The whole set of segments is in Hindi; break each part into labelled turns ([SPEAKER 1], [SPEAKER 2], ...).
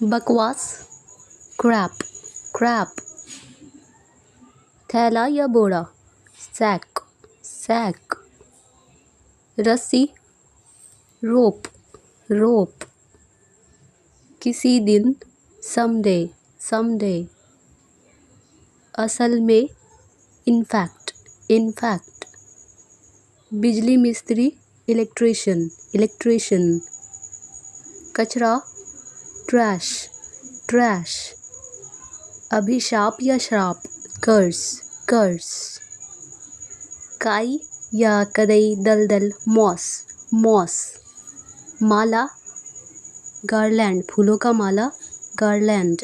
[SPEAKER 1] बकवास, क्रैप, क्रैप। थैला या बोरा, सैक, सैक। रस्सी, रोप, रोप। किसी दिन, समडे, समडे। असल में, इनफैक्ट, इनफैक्ट। बिजली मिस्त्री, इलेक्ट्रिशियन, इलेक्ट्रिशियन। कचरा, ट्रैश, ट्रैश। अभिशाप या श्राप, कर्स, कर्स। काई या कदई, दलदल, मॉस, मॉस। माला, गारलैंड, फूलों का माला, गारलैंड।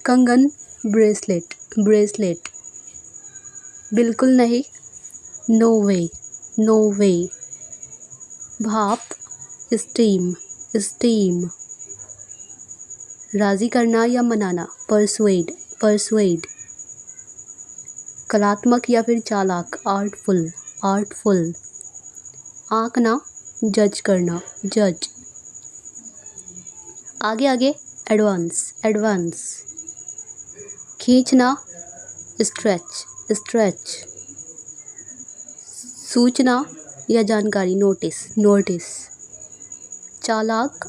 [SPEAKER 1] कंगन, ब्रेसलेट, ब्रेसलेट। बिल्कुल नहीं, नो वे, नो वे। भाप, स्टीम, स्टीम। राज़ी करना या मनाना, परसुएड, परसुएड। कलात्मक या फिर चालाक, आर्टफुल, आर्टफुल। आंकना, जज करना, जज। आगे आगे, एडवांस, एडवांस। खींचना, स्ट्रेच, स्ट्रेच। सूचना या जानकारी, नोटिस, नोटिस। चालाक,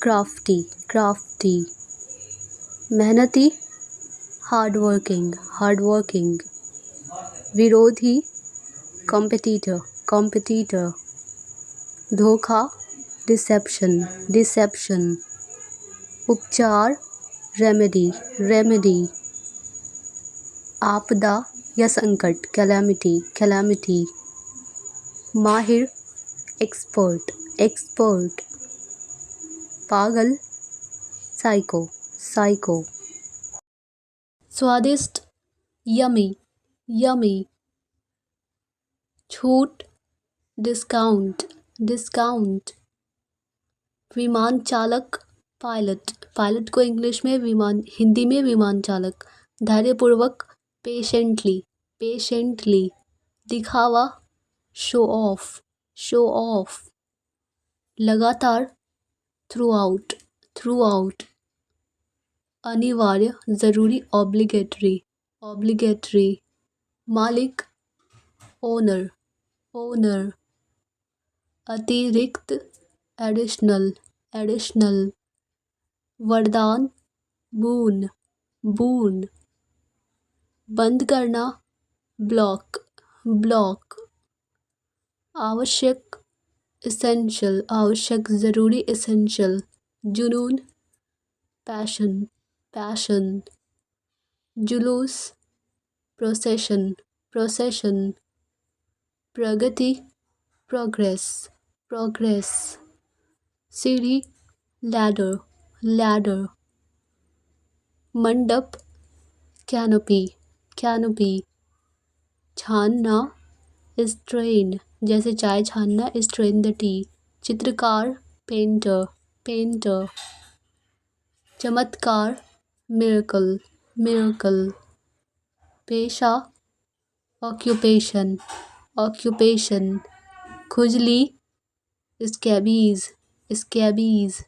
[SPEAKER 1] क्राफ्टी, क्राफ्टी। मेहनती, हार्ड वर्किंग, हार्ड वर्किंग। विरोधी, कॉम्पिटिटर, कॉम्पिटिटर। धोखा, डिसेप्शन, डिसेप्शन। उपचार, रेमेडी, रेमेडी। आपदा या संकट, कैलामिटी, कैलामिटी। माहिर, एक्सपर्ट, एक्सपर्ट। पागल, साइको, साइको। स्वादिष्ट, यमी, यमी। छूट, डिस्काउंट, डिस्काउंट। विमान चालक, पायलट, पायलट को इंग्लिश में विमान, हिंदी में विमान चालक। धैर्यपूर्वक, पेशेंटली, पेशेंटली। दिखावा, शो ऑफ, शो ऑफ। लगातार, थ्रू आउट, थ्रू आउट। अनिवार्य, ज़रूरी, ऑब्लिगेटरी, ऑब्लिगेटरी। मालिक, ओनर, ओनर। अतिरिक्त, एडिशनल, एडिशनल। वरदान, बून, बून। बंद करना, ब्लॉक, ब्लॉक। आवश्यक, एसेंशियल, आवश्यक, ज़रूरी, एसेंशियल। जुनून, पैशन, पैशन। जुलूस, प्रोसेशन, प्रोसेशन। प्रगति, प्रोग्रेस, प्रोग्रेस। सीढ़ी, लैडर, लैडर। मंडप, कैनोपी, कैनोपी। छानना, स्ट्रेन, जैसे चाय छानना, स्ट्रेन द टी। चित्रकार, पेंटर, पेंटर। चमत्कार, मिरेकल, मिरेकल। पेशा, ऑक्यूपेशन, ऑक्यूपेशन। खुजली, स्कैबीज, स्कैबीज।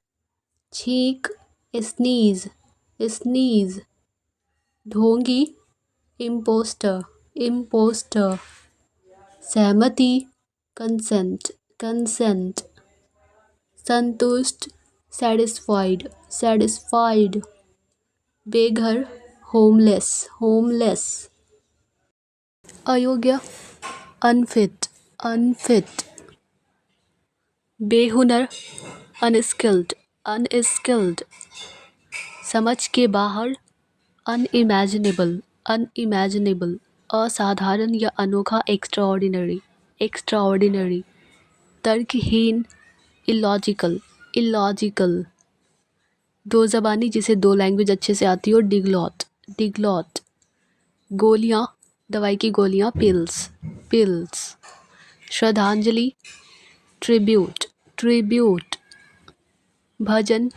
[SPEAKER 1] छींक, स्नीज, स्नीज। ढोंगी, इम्पोस्टर, इम्पोस्टर। सहमति, कंसेंट, कंसेंट। संतुष्ट, सैटिस्फाइड, सैटिस्फाइड। बेघर, होमलेस, होमलेस। अयोग्य, अनफिट, अनफिट। बेहुनर, अनस्किल्ड, अनस्किल्ड। समझ के बाहर, अनइमेजिनेबल, अनइमेजिनेबल। असाधारण या अनोखा, एक्स्ट्राऑर्डिनरी, एक्स्ट्राऑर्डिनरी। तर्कहीन, illogical, illogical. दो ज़बानी, जिसे दो लैंग्वेज अच्छे से आती हो, डिग्लॉट, डिग्लॉट। गोलियाँ, दवाई की गोलियाँ, पिल्स, पिल्स। श्रद्धांजलि, ट्रिब्यूट, ट्रिब्यूट। भजन,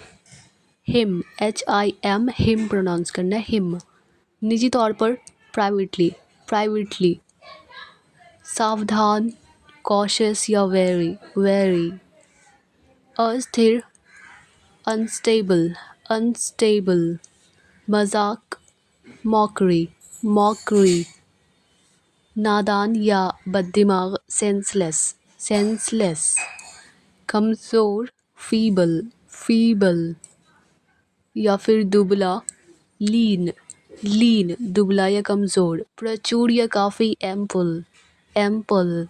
[SPEAKER 1] हिम, HIM, हिम प्रोनाउंस करना है, हिम। निजी तौर पर, प्राइवेटली, प्राइवेटली। सावधान, कॉशियस या वेरी, वेरी। अस्थिर, अनस्टेबल, unstable, मजाक, mockery, mockery, नादान या बददिमाग, सेंसलेस, सेंसलेस, कमज़ोर, फीबल, फीबल, या फिर दुबला, लीन, लीन, दुबला या कमज़ोर, प्रचुर या काफ़ी, एम्पल, एम्पल,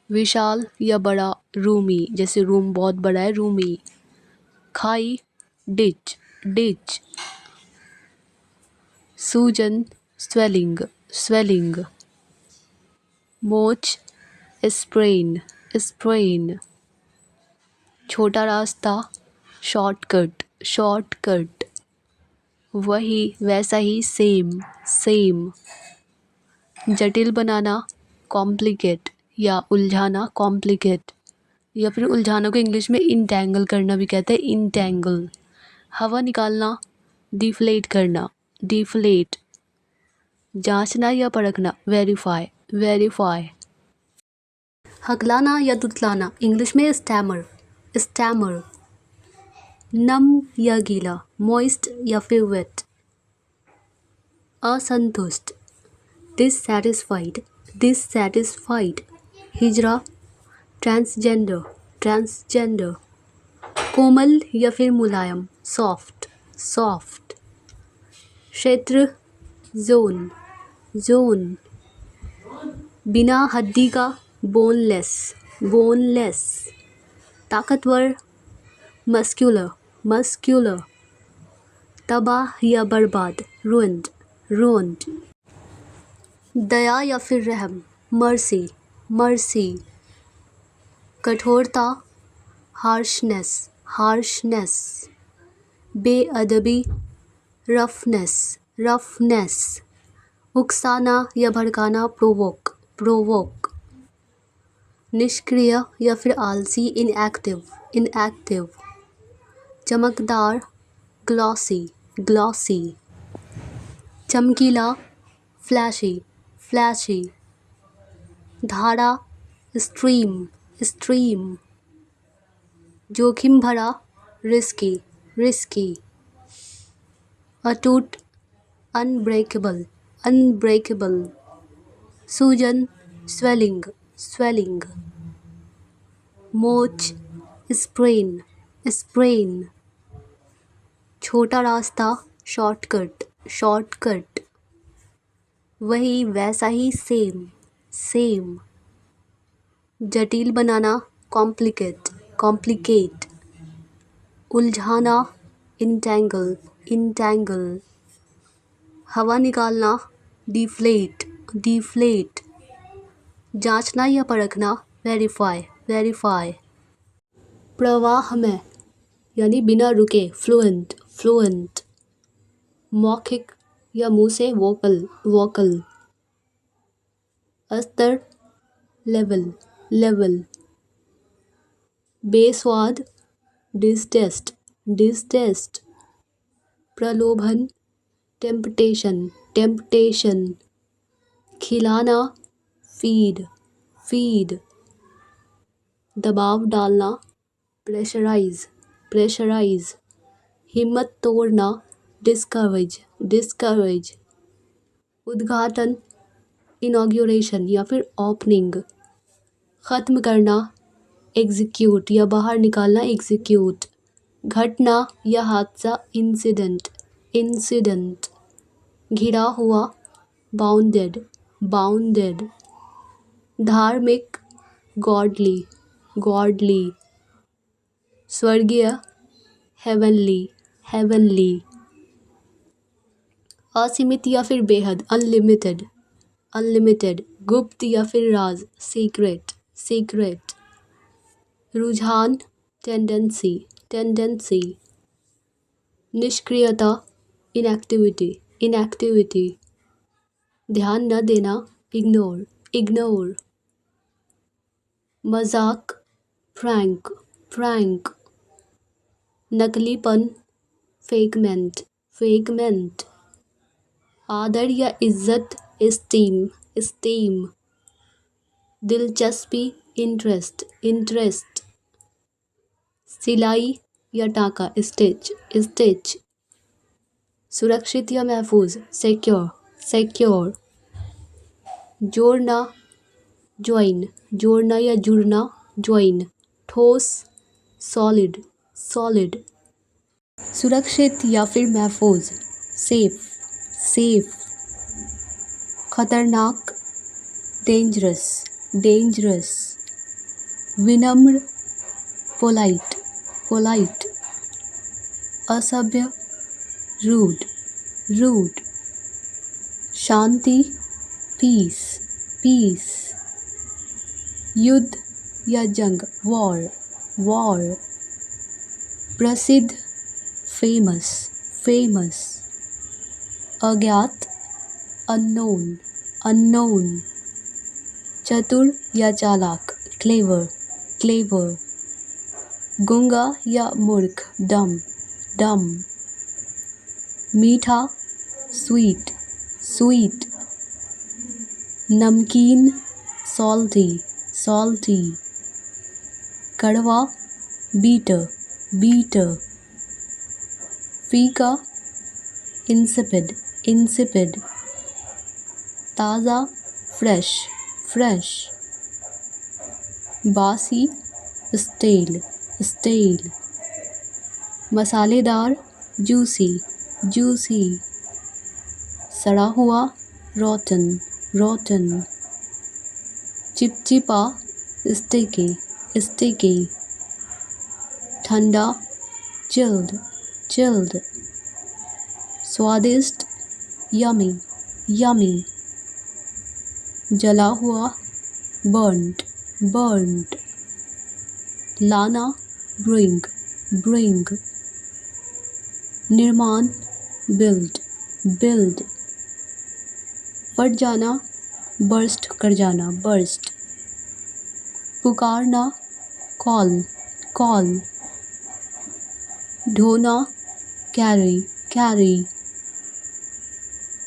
[SPEAKER 1] विशाल या बड़ा, रूमी, जैसे रूम बहुत बड़ा है, रूमी, खाई, डिच, डिच, सूजन, स्वेलिंग, स्वेलिंग, मोच, स्प्रेन, स्प्रेन, छोटा रास्ता, शॉर्टकट, शॉर्टकट, वही वैसा ही, सेम, सेम, जटिल बनाना, कॉम्प्लिकेट या उलझाना, कॉम्प्लिकेट, या फिर उलझानों को इंग्लिश में इंटैंगल करना भी कहते हैं, इंटैंगल, हवा निकालना, डिफ्लेट करना, डिफ्लेट, जांचना या परखना, वेरीफाई, वेरीफाई, हकलाना या तुतलाना, इंग्लिश में स्टैमर, स्टैमर, नम या गीला, मॉइस्ट या फिर वेट, असंतुष्ट, डिससैटिस्फाइड, डिससैटिस्फाइड, हिजरा, ट्रांसजेंडर, ट्रांसजेंडर, कोमल या फिर मुलायम, सॉफ्ट, सॉफ्ट, क्षेत्र, जोन, जोन, बिना हड्डी का, बोनलेस, बोनलेस, ताकतवर, मस्क्यूलर, मस्क्यूलर, तबाह या बर्बाद, रुइंड, रुइंड, दया या फिर रहम, मर्सी, मर्सी, कठोरता, हार्शनेस, हार्शनेस, बेअदबी, रफनेस, रफनेस, उकसाना या भड़काना, प्रोवोक, प्रोवोक, निष्क्रिय या फिर आलसी, इनएक्टिव, इनएक्टिव, चमकदार, ग्लॉसी, ग्लॉसी, चमकीला, फ्लैशी, फ्लैशी, धारा, स्ट्रीम, स्ट्रीम, जोखिम भरा, रिस्की, रिस्की, अटूट, अनब्रेकेबल, अनब्रेकेबल, सूजन, स्वेलिंग, स्वेलिंग, मोच, स्प्रेन, स्प्रेन, छोटा रास्ता, शॉर्टकट, शॉर्टकट, वही वैसा ही, सेम, सेम, जटिल बनाना, कॉम्प्लिकेट, कॉम्प्लिकेट, उलझाना, इंटैंगल, इंटैंगल, हवा निकालना, डिफ्लेट, डिफ्लेट, जांचना या परखना, वेरीफाई, वेरीफाई, प्रवाह में यानी बिना रुके, फ्लुएंट, फ्लुएंट, मौखिक या मुंह से, वोकल, वोकल, अस्तर, लेवल, लेवल, बेस्वाद, डिस्टेस्ट, डिस्टेस्ट, प्रलोभन, टेम्पटेशन, टेम्पटेशन, खिलाना, फीड, फीड, दबाव डालना, प्रेशराइज, प्रेशराइज, हिम्मत तोड़ना, डिस्करेज, डिस्करेज, उद्घाटन, इनॉग्रेशन या फिर ओपनिंग, ख़त्म करना, एग्जीक्यूट या बाहर निकालना, एग्जीक्यूट, घटना या हादसा, इंसिडेंट, इंसिडेंट, घिरा हुआ, बाउंडेड, बाउंडेड, धार्मिक, गॉडली, गॉडली, स्वर्गीय, हेवनली, हेवनली, असीमित या फिर बेहद, अनलिमिटेड, अनलिमिटेड, गुप्त या फिर राज, सीक्रेट, सीक्रेट, रुझान, टेंडेंसी, टेंडेंसी, निष्क्रियता, इनएक्टिविटी, इनएक्टिविटी, ध्यान न देना, इग्नोर, इग्नोर, मजाक, प्रैंक, प्रैंक, नकलीपन, फेकमेंट, फेकमेंट, आदर या इज्जत, एस्टीम, एस्टीम, दिलचस्पी, इंटरेस्ट, इंटरेस्ट, सिलाई, या टाँका, स्टिच, स्टिच। सुरक्षित या महफूज, सिक्योर, सिक्योर। जोड़ना, ज्वाइन, जोड़ना या जुड़ना, ज्वाइन। ठोस, सॉलिड, सॉलिड। सुरक्षित या फिर महफूज, सेफ, सेफ। खतरनाक, डेंजरस, डेंजरस। विनम्र, पोलाइट, पोलाइट। असभ्य, रूड, रूड। शांति, पीस, पीस। युद्ध या जंग, वॉर, वॉर। प्रसिद्ध, फेमस, फेमस। अज्ञात, अननोन, अननोन। चतुर या चालाक, क्लेवर, क्लेवर। गूंगा या मूर्ख, डम, डम। मीठा, स्वीट, स्वीट। नमकीन, सॉल्टी, सॉल्टी। कड़वा, बीटर, बीटर। फीका, इंसिपिड, इंसिपिड। ताज़ा, फ्रेश, फ्रेश। बासी, स्टेल, स्टेल। मसालेदार, जूसी, जूसी। सड़ा हुआ, रोटन, रोटन। चिपचिपा, स्टिकी, स्टिकी। ठंडा, चिल्ड, चिल्ड। स्वादिष्ट, यमी, यमी। जला हुआ, बर्न्ड, बर्न्ड। लाना, ब्रिंग, ब्रिंग। निर्माण, बिल्ड, बिल्ड। फट जाना, बर्स्ट कर जाना, बर्स्ट। पुकारना, कॉल, कॉल। ढोना, कैरी, कैरी।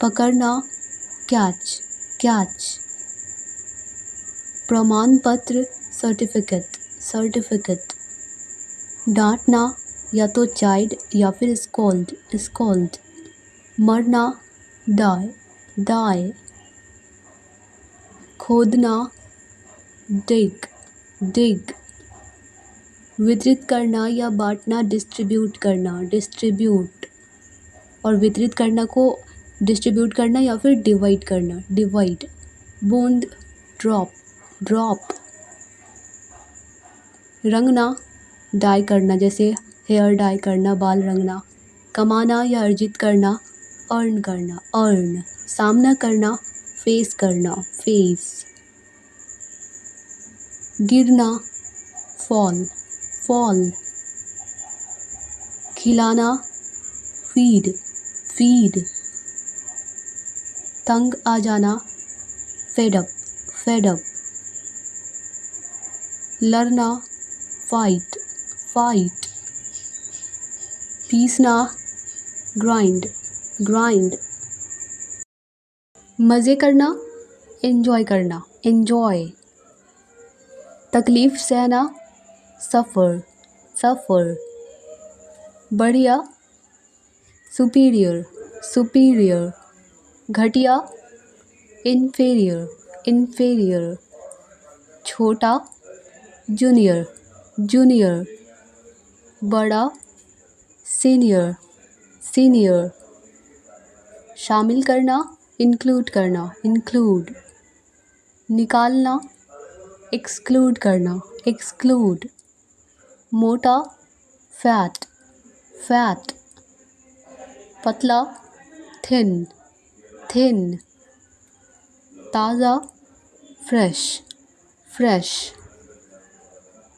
[SPEAKER 1] पकड़ना, कैच, कैच। प्रमाण पत्र, सर्टिफिकेट, सर्टिफिकेट। डांटना, या तो चाइड या फिर स्कोल्ड, स्कोल्ड। मरना, डाई, डाई। खोदना, डिग, डिग। वितरित करना या बांटना, डिस्ट्रीब्यूट करना, डिस्ट्रीब्यूट। और वितरित करना को डिस्ट्रीब्यूट करना या फिर डिवाइड करना, डिवाइड। बूंद, ड्रॉप, ड्रॉप। रंगना, डाई करना, जैसे हेयर डाई करना, बाल रंगना। कमाना या अर्जित करना, अर्न करना, अर्न। सामना करना, फेस करना, फेस। गिरना, फॉल, फॉल। खिलाना, फीड, फीड। तंग आ जाना, फेडअप, फेडअप। लड़ना, फाइट, फाइट। पीसना, ग्राइंड, ग्राइंड। मज़े करना, एंजॉय करना, एंजॉय। तकलीफ़ सहना, सफ़र, सफ़र। बढ़िया, सुपीरियर, सुपीरियर। घटिया, इन्फीरियर, इन्फीरियर। छोटा, जूनियर, जूनियर। बड़ा, सीनियर, सीनियर। शामिल करना, इंक्लूड करना, इंक्लूड। निकालना, एक्सक्लूड करना, एक्सक्लूड। मोटा, फैट, फैट। पतला, थिन, थिन। ताज़ा, फ्रेश, फ्रेश।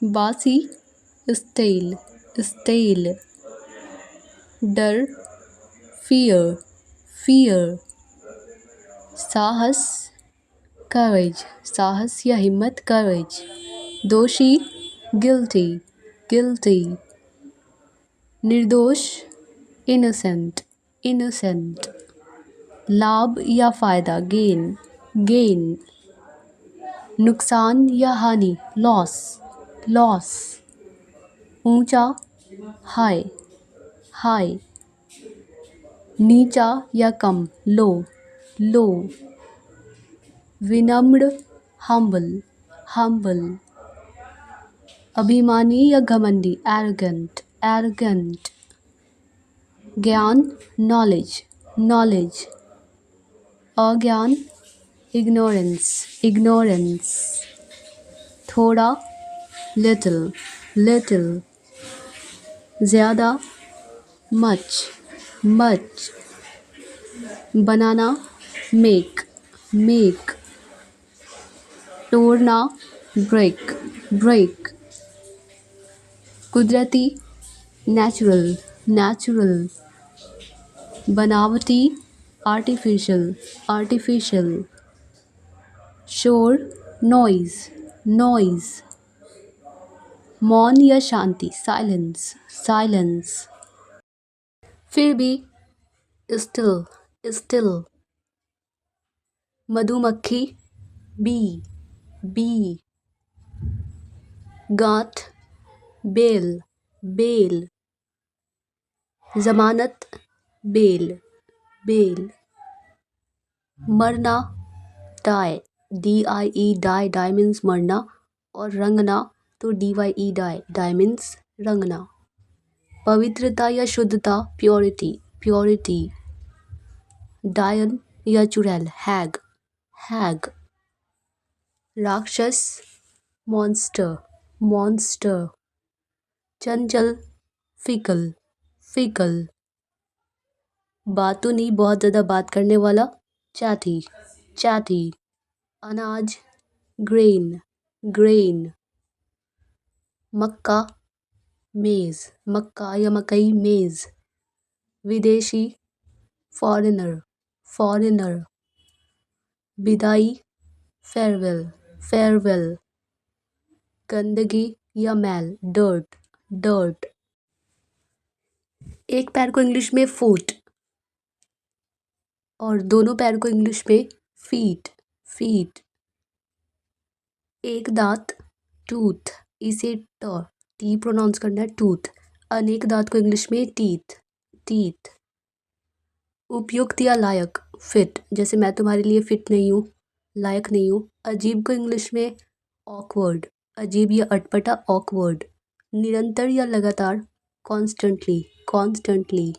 [SPEAKER 1] बासी, स्टेल, स्टेल। डर, फियर, फियर। साहस, करेज, साहस या हिम्मत, करेज। दोषी, गिल्टी, गिल्टी। निर्दोष, इनोसेंट, इनोसेंट। लाभ या फ़ायदा, गेन, गेन। नुकसान या हानि, लॉस, लॉस। ऊंचा, हाई हाई, नीचा या कम, लो लो, विनम्र, हम्बल हम्बल, अभिमानी या घमंडी, एरोगेंट एरोगेंट, ज्ञान, नॉलेज नॉलेज, अज्ञान, इग्नोरेंस इग्नोरेंस, थोड़ा, लिटिल लिटिल, ज़्यादा, मच मच, बनाना, मेक मेक, तोड़ना, ब्रेक ब्रेक, कुदरती, नेचुरल नेचुरल, बनावटी, आर्टिफिशियल आर्टिफिशियल, शोर, नॉइज नॉइज, मौन या शांति, साइलेंस साइलेंस, फिर भी, स्टिल स्टिल, मधुमक्खी, बी बी, गांठ, बेल बेल, जमानत, बेल बेल, मरना, die DIE die die means मरना, और रंगना तो DYE डाई डाई मीन्स रंगना, पवित्रता या शुद्धता, प्योरिटी प्योरिटी, डायन या चुड़ैल, हैग हैग, राक्षस, मॉन्स्टर मॉन्स्टर, चंचल, फिकल फिकल, बातूनी, बहुत ज़्यादा बात करने वाला, चैटी चैटी, अनाज, ग्रेन ग्रेन, मक्का, मेज़ मक्का या मकई, मेज़, विदेशी, फॉरेनर फॉरेनर, विदाई, फेयरवेल फेयरवेल, गंदगी या मैल, डर्ट डर्ट, एक पैर को इंग्लिश में फुट और दोनों पैर को इंग्लिश में फीट फीट, एक दांत, टूथ, इसे टी प्रोनाउंस करना है, टूथ, अनेक दांत को इंग्लिश में टीथ टीथ, उपयुक्त या लायक, फिट, जैसे मैं तुम्हारे लिए फिट नहीं हूँ, लायक नहीं हूँ, अजीब को इंग्लिश में ऑकवर्ड, अजीब या अटपटा, ऑकवर्ड, निरंतर या लगातार, कॉन्स्टेंटली कॉन्स्टेंटली,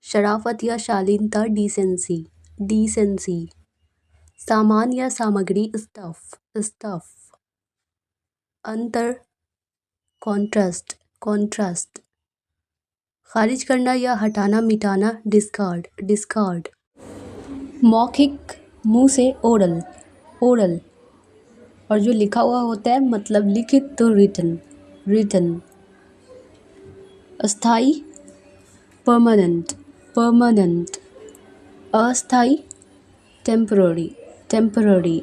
[SPEAKER 1] शराफत या शालीनता, डिसेंसी डिसेंसी, सामान या सामग्री, स्टफ स्टफ, अंतर, कॉन्ट्रास्ट कॉन्ट्रास्ट, खारिज करना या हटाना, मिटाना, डिस्कार्ड डिस्कार्ड, मौखिक, मुंह से, ओरल ओरल, और जो लिखा हुआ होता है मतलब लिखित तो रिटन रिटन, अस्थाई, परमानेंट परमानेंट, अस्थाई, टेम्पररी टेम्पररी,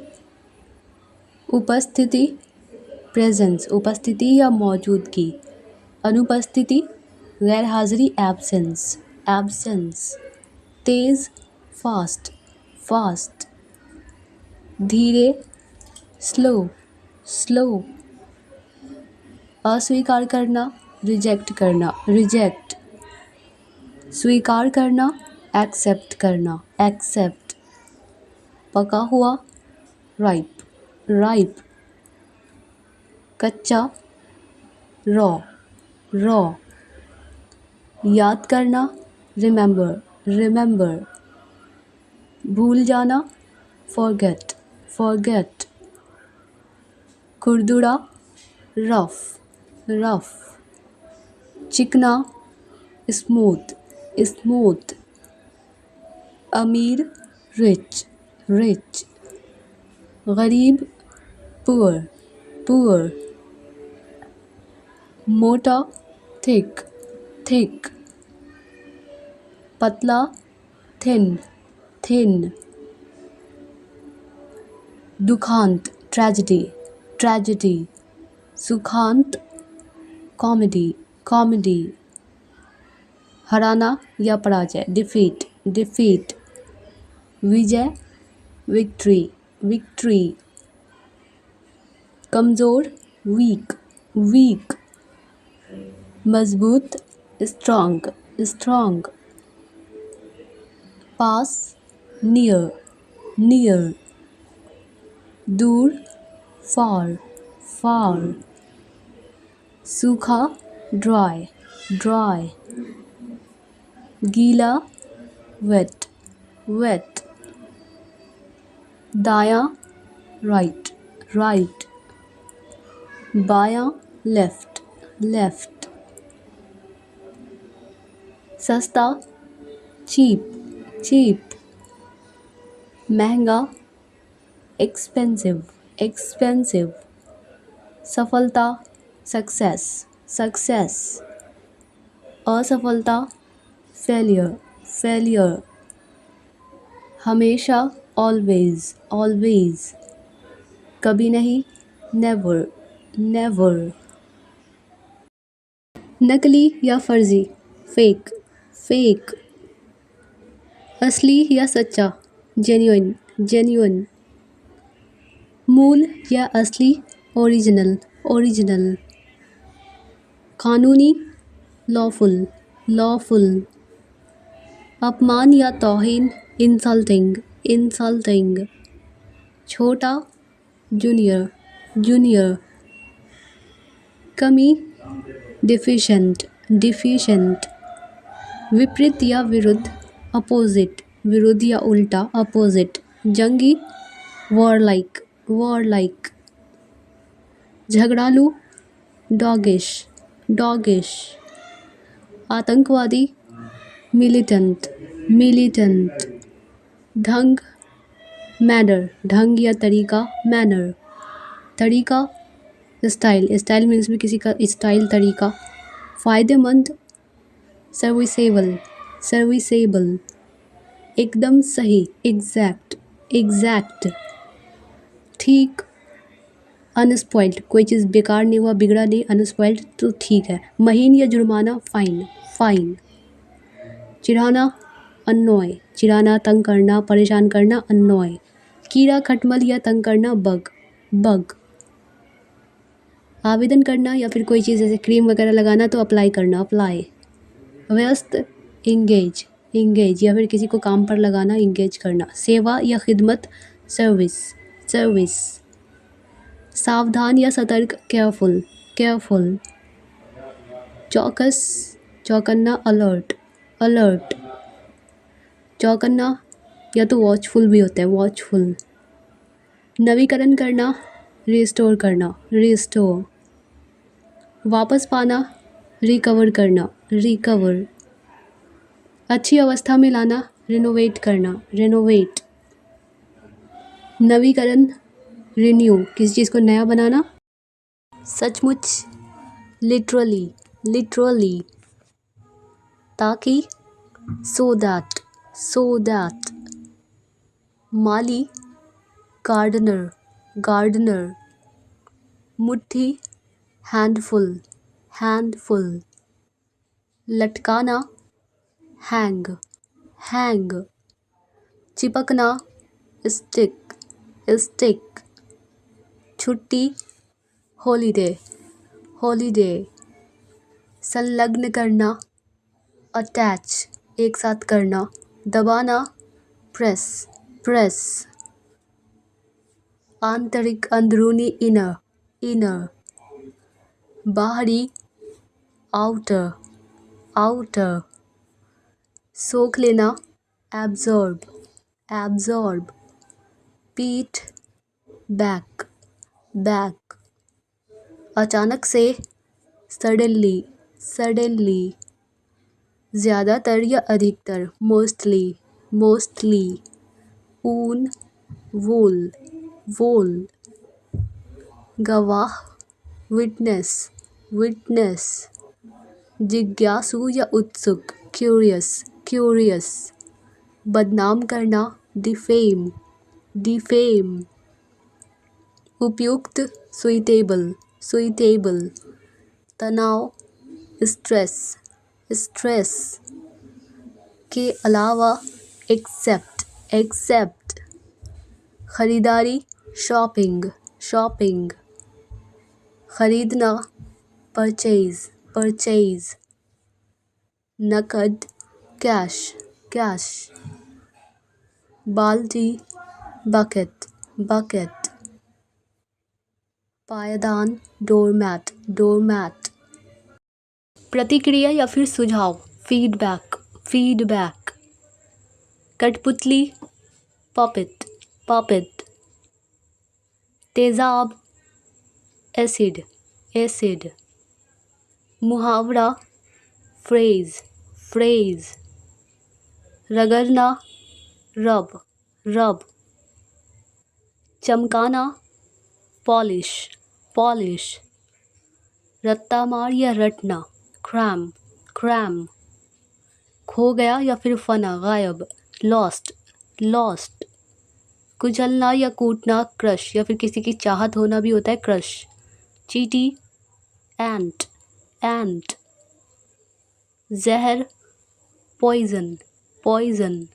[SPEAKER 1] उपस्थिति, प्रेजेंस, उपस्थिति या मौजूदगी, अनुपस्थिति, गैर हाजिरी, एब्सेंस एब्सेंस, तेज, फास्ट फास्ट, धीरे, स्लो स्लो, अस्वीकार करना, रिजेक्ट, स्वीकार करना, एक्सेप्ट, पका हुआ, राइप, कच्चा, रॉ, याद करना, रिमेंबर, भूल जाना, फॉरगेट, खुरदुरा, रफ, चिकना, स्मूथ, अमीर, रिच, गरीब, पुअर, मोटा, थिक, पतला, थिन, दुखांत, ट्रेजेडी, सुखांत, कॉमेडी, हराना या पराजय, डिफीट, विजय, विक्ट्री, कमज़ोर, वीक, मजबूत, स्ट्रॉन्ग, स्ट्रॉन्ग। पास, नियर, नियर। दूर, फार, फार। सूखा, ड्राई, ड्राई। गीला, वेट, वेट। दायां, राइट, राइट। बायां, लेफ्ट, लेफ्ट। सस्ता, चीप, चीप। महंगा, एक्सपेंसिव, एक्सपेंसिव। सफलता, सक्सेस, सक्सेस। असफलता, फेलियर, फेलियर। हमेशा, ऑलवेज, ऑलवेज। कभी नहीं, नेवर, नेवर। नकली या फर्जी, फेक, फेक। असली या सच्चा, जेन्युइन, जेन्युइन। मूल या असली, ओरिजिनल, ओरिजिनल। कानूनी, लॉफुल, लॉफुल। अपमान या तौहीन, इंसल्टिंग, इंसल्टिंग। छोटा, जूनियर, जूनियर। कमी, डिफिशेंट, डिफिशेंट। विपरीत या विरुद्ध, अपोजिट, विरुद्ध या उल्टा, अपोजिट। जंगी, वॉरलाइक, वॉरलाइक। झगड़ालू, डॉगिश, डॉगिश। आतंकवादी, मिलिटेंट, मिलिटेंट। ढंग, मैनर, ढंग या तरीका, मैनर। तरीका, स्टाइल, स्टाइल मीन्स में किसी का स्टाइल, तरीका। फ़ायदेमंद, सर्विसेबल, सर्विसेबल। एकदम सही, एग्जैक्ट, एग्जैक्ट। ठीक, अनस्पॉइल्ड, कोई चीज़ बेकार नहीं हुआ, बिगड़ा नहीं, अनस्पॉइल्ड तो ठीक है। महीन या जुर्माना, फाइन, फाइन। चिढ़ाना, अननॉय, चिढ़ाना, तंग करना, परेशान करना, अननॉय। कीड़ा, खटमल या तंग करना, बग, बग। आवेदन करना या फिर कोई चीज़ जैसे क्रीम वगैरह लगाना तो अप्लाई करना, अप्लाई। व्यस्त, इंगेज, इंगेज या फिर किसी को काम पर लगाना, इंगेज करना। सेवा या खिदमत, सर्विस, सर्विस। सावधान या सतर्क, केयरफुल, केयरफुल। चौकस, चौकन्ना, अलर्ट, अलर्ट। चौकन्ना या तो वॉचफुल भी होता है, वॉचफुल। नवीकरण करना, रिस्टोर करना, रिस्टोर। वापस पाना, रिकवर करना, रिकवर। अच्छी अवस्था में लाना, रिनोवेट करना, रिनोवेट। नवीकरण, रिन्यू, किसी चीज़ को नया बनाना। सचमुच, लिटरली, लिटरली। ताकि, सो दैट, सो दैट। माली, गार्डनर, गार्डनर। मुट्ठी, हैंडफुल, हैंडफुल। लटकाना, हैंग, हैंग। चिपकना, स्टिक, स्टिक। छुट्टी, हॉलीडे, हॉलीडे। संलग्न करना, अटैच, एक साथ करना। दबाना, प्रेस, प्रेस। आंतरिक, अंदरूनी, इनर, इनर। बाहरी, आउटर, आउटर। सोख लेना, एब्जॉर्ब, एब्जॉर्ब। पीठ, बैक, बैक। अचानक से, सडनली, सडनली। ज़्यादातर या अधिकतर, मोस्टली, मोस्टली। ऊन, वूल, वूल। गवाह, विटनेस, विटनेस। जिज्ञासु या उत्सुक, क्यूरियस, क्यूरियस। बदनाम करना, डिफेम, डिफेम। उपयुक्त, सुइटेबल, सुइटेबल। तनाव, स्ट्रेस, स्ट्रेस। के अलावा, एक्सेप्ट, एक्सेप्ट। खरीदारी, शॉपिंग, शॉपिंग। खरीदना, परचेज, परचेज, नकद कैश, कैश, बाल्टी बकेट, बकेट, पायदान डोरमैट, डोरमैट, प्रतिक्रिया या फिर सुझाव फीडबैक, फीडबैक, कठपुतली पपेट, पपेट, तेजाब एसिड, एसिड, मुहावरा फ्रेज, फ्रेज, रगड़ना रब, रब, चमकाना पॉलिश, पॉलिश, रत्ता मार या रटना क्रैम, क्रैम, खो गया या फिर फना गायब लॉस्ट, लॉस्ट, कुचलना या कूटना क्रश या फिर किसी की चाहत होना भी होता है क्रश, चीटी एंट, एंट, जहर पॉइजन, पॉइजन,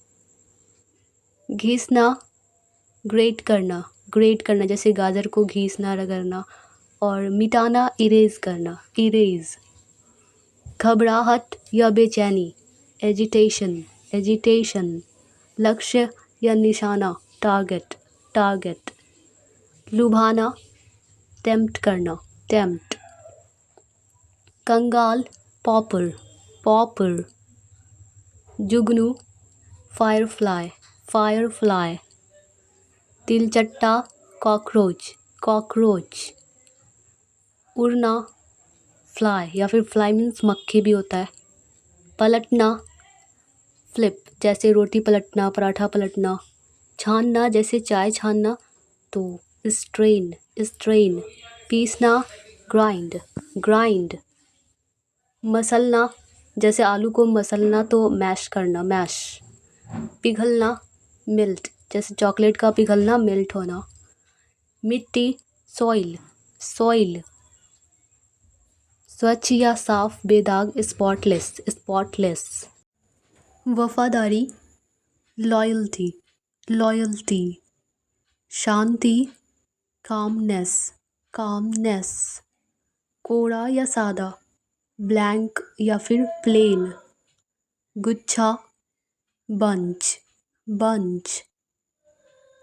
[SPEAKER 1] घिसना ग्रेट करना, ग्रेट करना जैसे गाजर को घिसना रगड़ना, और मिटाना इरेज करना, इरेज, घबराहट या बेचैनी एजिटेशन, एजिटेशन, लक्ष्य या निशाना टारगेट, टारगेट, लुभाना टेम्प्ट करना, टेम्प्ट, कंगाल पॉपर, पॉपर, जुगनू फायरफ्लाई, फायरफ्लाई, तिलचट्टा कॉकरोच, कॉकरोच, उड़ना फ्लाई या फिर फ्लाई मीन्स मक्खी भी होता है, पलटना फ्लिप जैसे रोटी पलटना पराठा पलटना, छानना जैसे चाय छानना, तो स्ट्रेन, स्ट्रेन, पीसना ग्राइंड, ग्राइंड, मसलना जैसे आलू को मसलना तो मैश करना, मैश, पिघलना मिल्ट जैसे चॉकलेट का पिघलना मिल्ट होना, मिट्टी सॉइल, सॉइल, स्वच्छ या साफ बेदाग स्पॉटलेस, स्पॉटलेस, वफादारी लॉयल्टी, लॉयल्टी, शांति कामनेस, कामनेस, कोरा या सादा ब्लैंक या फिर प्लेन, गुच्छा बंच, बंच,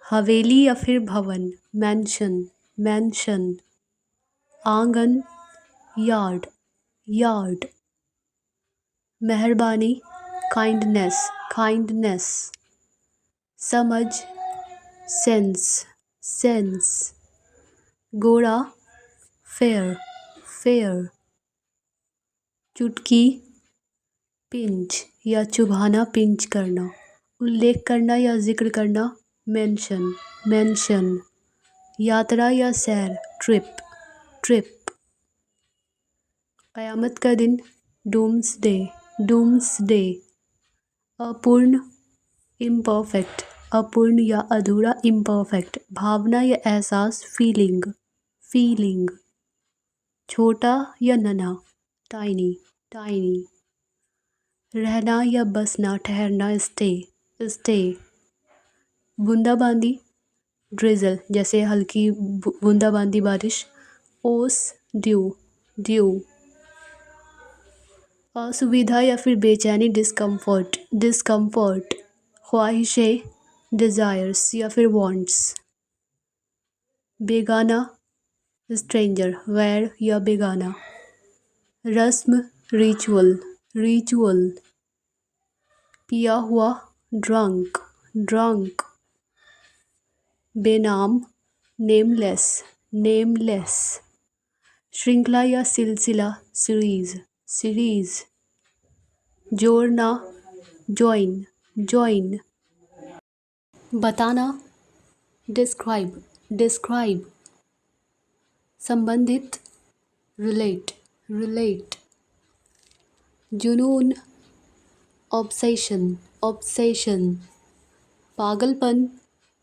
[SPEAKER 1] हवेली या फिर भवन मैंशन, मैंशन, आंगन यार्ड, यार्ड, मेहरबानी काइंडनेस, काइंडनेस, समझ सेंस, सेंस, गोरा फेयर, फेयर, चुटकी पिंच या चुभाना पिंच करना, उल्लेख करना या जिक्र करना मेंशन, मेंशन, यात्रा या सैर ट्रिप, ट्रिप, क़यामत का दिन डूम्सडे, डूम्सडे, अपूर्ण इम्परफेक्ट, अपूर्ण या अधूरा इम्परफेक्ट, भावना या एहसास फीलिंग, फीलिंग, छोटा या नन्हा टाइनी, टाइनी, रहना या बसना ठहरना स्टे, स्टे, बूंदाबांदी ड्रिजल जैसे हल्की बूंदाबांदी बारिश, ओस ड्यू, ड्यू, असुविधा या फिर बेचैनी डिस्कम्फर्ट, डिस्कम्फर्ट, ख्वाहिशें डिज़ायर्स या फिर वांट्स, बेगाना स्ट्रेंजर गैर या बेगाना, रस्म रिचुअल, रिचुअल, पिया हुआ ड्रंक, ड्रंक, बेनाम नेमलेस, नेमलेस, श्रृंखला या सिलसिला सीरीज, सीरीज, जोड़ना जॉइन, जॉइन, बताना डिस्क्राइब, डिस्क्राइब, संबंधित रिलेट, रिलेट, जुनून ऑब्सेशन, ऑब्सेशन, पागलपन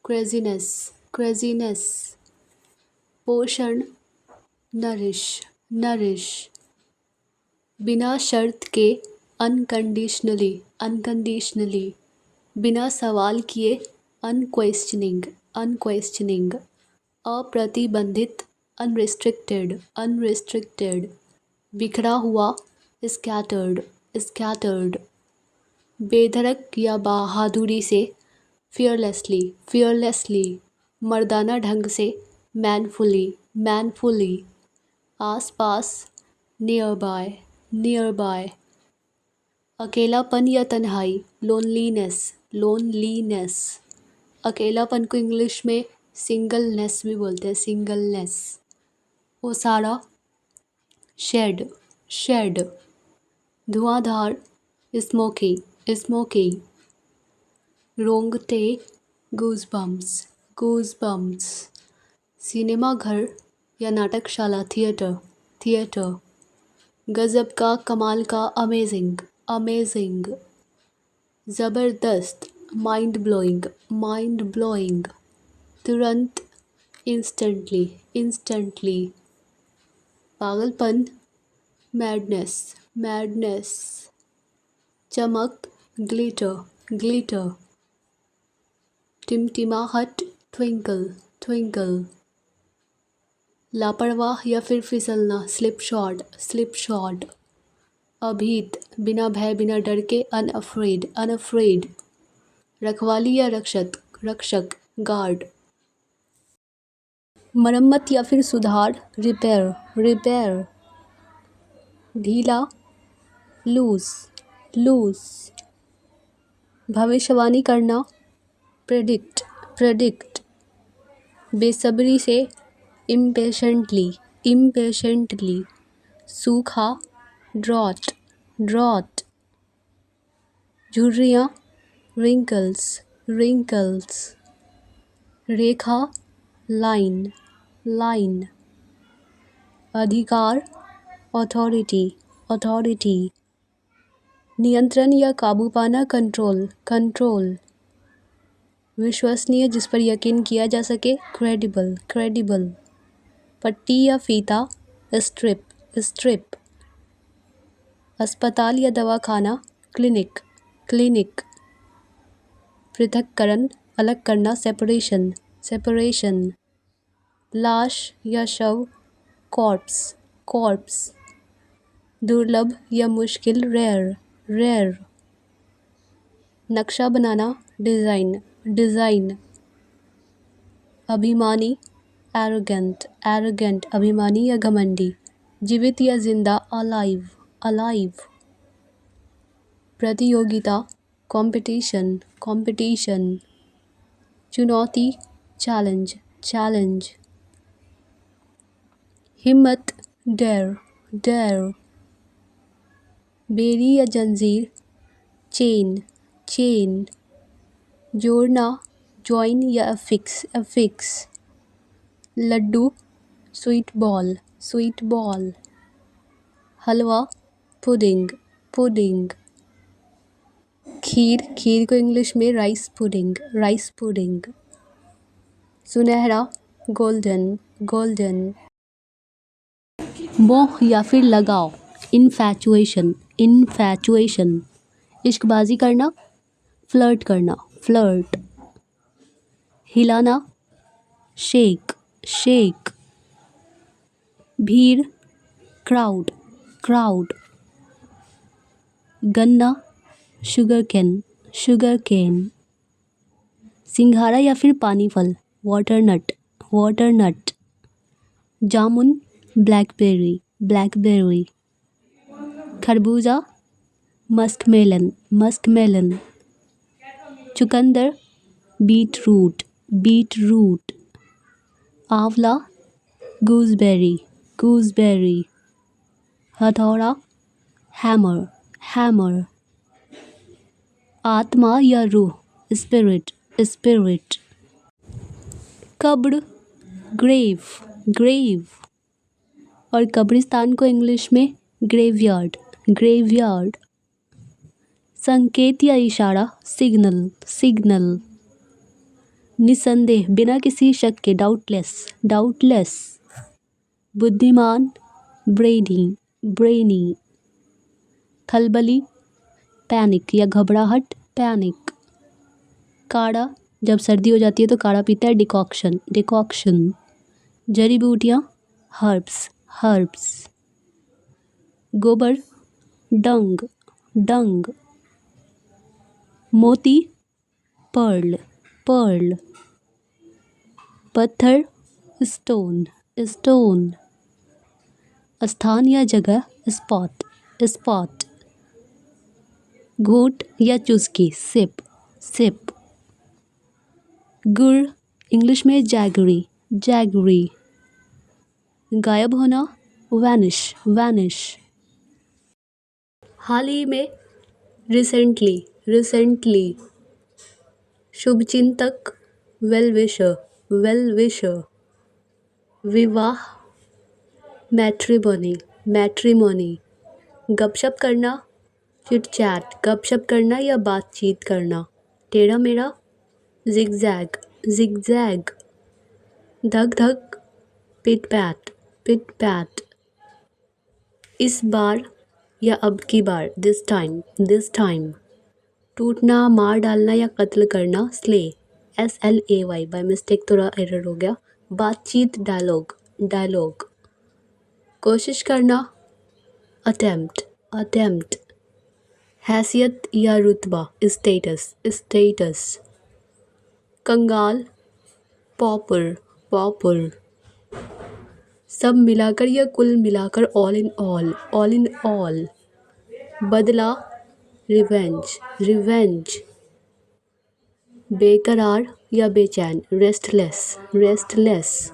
[SPEAKER 1] क्रेजीनेस, क्रेजीनेस, पोषण नरिश, नरिश, बिना शर्त के अनकंडीशनली, अनकंडीशनली, बिना सवाल किए अनक्वेश्चनिंग, अनक्वेश्चनिंग, अप्रतिबंधित अनरिस्ट्रिक्टेड, अनरिस्ट्रिक्टेड, बिखरा हुआ, scattered, scattered। बेधड़क या बहादुरी से, fearlessly, fearlessly। मर्दाना ढंग से, manfully, manfully। आस पास, nearby, nearby। अकेलापन या तन्हाई, loneliness, loneliness। अकेलापन को इंग्लिश में सिंगलनेस भी बोलते हैं, सिंगलनेस। ओसारा, शेड, शेड। धुआंधार, स्मोकी, स्मोकी। रोंगटे, गूजबम्स, गूजबम्स। सिनेमा घर या नाटकशाला, थिएटर, थिएटर। गजब का, कमाल का, अमेजिंग, अमेजिंग। ज़बरदस्त, माइंड ब्लोइंग, माइंड ब्लोइंग। तुरंत, इंस्टेंटली, इंस्टेंटली। पागलपन, मैडनेस, मैडनेस। चमक, ग्लिटर, ग्लिटर। टिमटिमाहट, ट्विंकल, ट्विंकल। लापरवाह या फिर फिसलना, स्लिप शॉट, स्लिप शॉट। अभीत, बिना भय बिना डर के, अनअफ्रेड, अनअफ्रेड। रखवाली या रक्षक, रक्षक, गार्ड। मरम्मत या फिर सुधार, रिपेयर, रिपेयर। ढीला, लूज, लूज। भविष्यवाणी करना, प्रेडिक्ट, प्रेडिक्ट। बेसब्री से, इम्पेशेंटली, इम्पेशेंटली। सूखा, ड्रॉट, ड्रॉट। झुर्रियाँ, रिंकल्स, रिंकल्स। रेखा, लाइन, लाइन। अधिकार, अथॉरिटी, अथॉरिटी। नियंत्रण या काबू पाना, कंट्रोल, कंट्रोल। विश्वसनीय, जिस पर यकीन किया जा सके, क्रेडिबल, क्रेडिबल। पट्टी या फीता, स्ट्रिप, स्ट्रिप। अस्पताल या दवाखाना, क्लिनिक, क्लिनिक। पृथक्करण, अलग करना, सेपरेशन, सेपरेशन। लाश या शव, कॉर्प्स, कॉर्प्स। दुर्लभ या मुश्किल, रेयर, रेयर। नक्शा बनाना, डिज़ाइन, डिज़ाइन। अभिमानी, एरोगेंट, एरोगेंट। अभिमानी या घमंडी। जीवित या जिंदा, अलाइव, अलाइव। प्रतियोगिता, कंपटीशन, कंपटीशन। चुनौती, चैलेंज, चैलेंज। हिम्मत, डेयर, डेयर। बेड़ी या जंजीर, चेन, चेन। जोड़ना, जॉइन या अफिक्स, अफिक्स। लड्डू, स्वीट बॉल, स्वीट बॉल। हलवा, पुडिंग, पुडिंग। खीर, खीर को इंग्लिश में राइस पुडिंग, राइस पुडिंग। सुनहरा, गोल्डन, गोल्डन। मोह या फिर लगाव, इन्फैचुएशन, इन्फैचुएशन। इश्कबाजी करना, फ्लर्ट करना, फ्लर्ट। हिलाना, शेक, शेक। भीड़, क्राउड, क्राउड। गन्ना, शुगर कैन, शुगर कैन। सिंघाड़ा या फिर पानी फल, वाटरनट, वाटरनट। जामुन, ब्लैकबेरी, ब्लैकबेरी। खरबूजा, मस्कमेलन, मस्कमेलन। चुकंदर, बीटरूट, बीटरूट। आंवला, गूसबेरी, गूसबेरी। हथौड़ा, हैमर, हैमर। आत्मा या रूह, स्पिरिट, स्पिरिट। कब्र, ग्रेव, ग्रेव। और कब्रिस्तान को इंग्लिश में ग्रेवयार्ड, ग्रेवयार्ड। संकेत या इशारा, सिग्नल, सिग्नल। निसंदेह, बिना किसी शक के, डाउटलेस, डाउटलेस। बुद्धिमान, ब्रेनी, ब्रेनी। खलबली, पैनिक या घबराहट, पैनिक। काढ़ा, जब सर्दी हो जाती है तो काढ़ा पीता है, डिकॉक्शन, डिकॉक्शन। जड़ी बूटियाँ, हर्ब्स, हर्ब्स। गोबर, डंग, डंग। मोती, पर्ल, पर्ल। पत्थर, स्टोन, स्टोन। स्थान या जगह, स्पॉट, स्पॉट। घूंट या चुस्की, सिप, सिप। गुर, इंग्लिश में जैगरी, जैगरी। गायब होना, वैनिश, वैनिश। हाल ही में, रिसेंटली, रिसेंटली। शुभचिंतक, वेल विशर, वेल विशर। विवाह, मैट्रिमोनी, मैट्रिमोनी। गपशप करना, चिट चैट, गपशप करना या बातचीत करना। टेढ़ा मेढ़ा, जिगजैग, जिगजैग। धक धक, पिट पैट, पिट पैट। इस बार या अब की बार, दिस टाइम, दिस टाइम। टूटना, मार डालना या कत्ल करना, स्ले, SLAY। बाय मिस्टेक थोड़ा एरर हो गया। बातचीत, डायलॉग, डायलॉग। कोशिश करना, अटेम्प्ट, अटेम्प्ट। हैसियत या रुतबा, स्टेटस, स्टेटस। कंगाल, पॉपर, पॉपर। सब मिलाकर या कुल मिलाकर, all in all, all in all. बदला, रिवेंज, रिवेंज। बेकरार या बेचैन, रेस्टलेस, रेस्टलेस।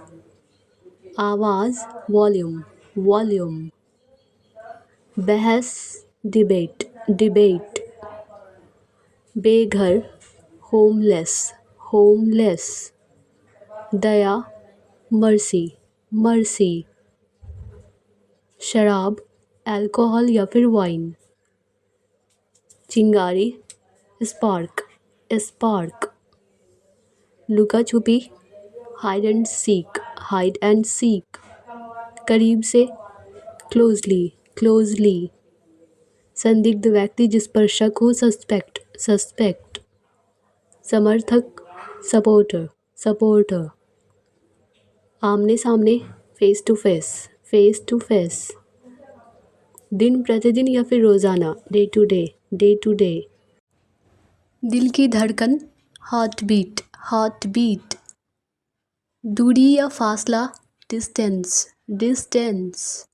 [SPEAKER 1] आवाज़, वॉल्यूम, वॉल्यूम। बहस, डिबेट, डिबेट। बेघर, होमलेस, होमलेस। दया, मर्सी, मर्सी। शराब, अल्कोहल या फिर वाइन। चिंगारी, स्पार्क, स्पार्क। लुका छुपी, hide and seek, hide and seek. करीब से, क्लोजली, क्लोजली। संदिग्ध व्यक्ति जिस पर शक हो, सस्पेक्ट, सस्पेक्ट। समर्थक, सपोर्टर, सपोर्टर। आमने सामने, face to face, face to face. दिन प्रतिदिन या फिर रोजाना, day to day, day to day. दिल की धड़कन, हार्ट बीट, हार्ट बीट। दूरी या फासला, डिस्टेंस, डिस्टेंस।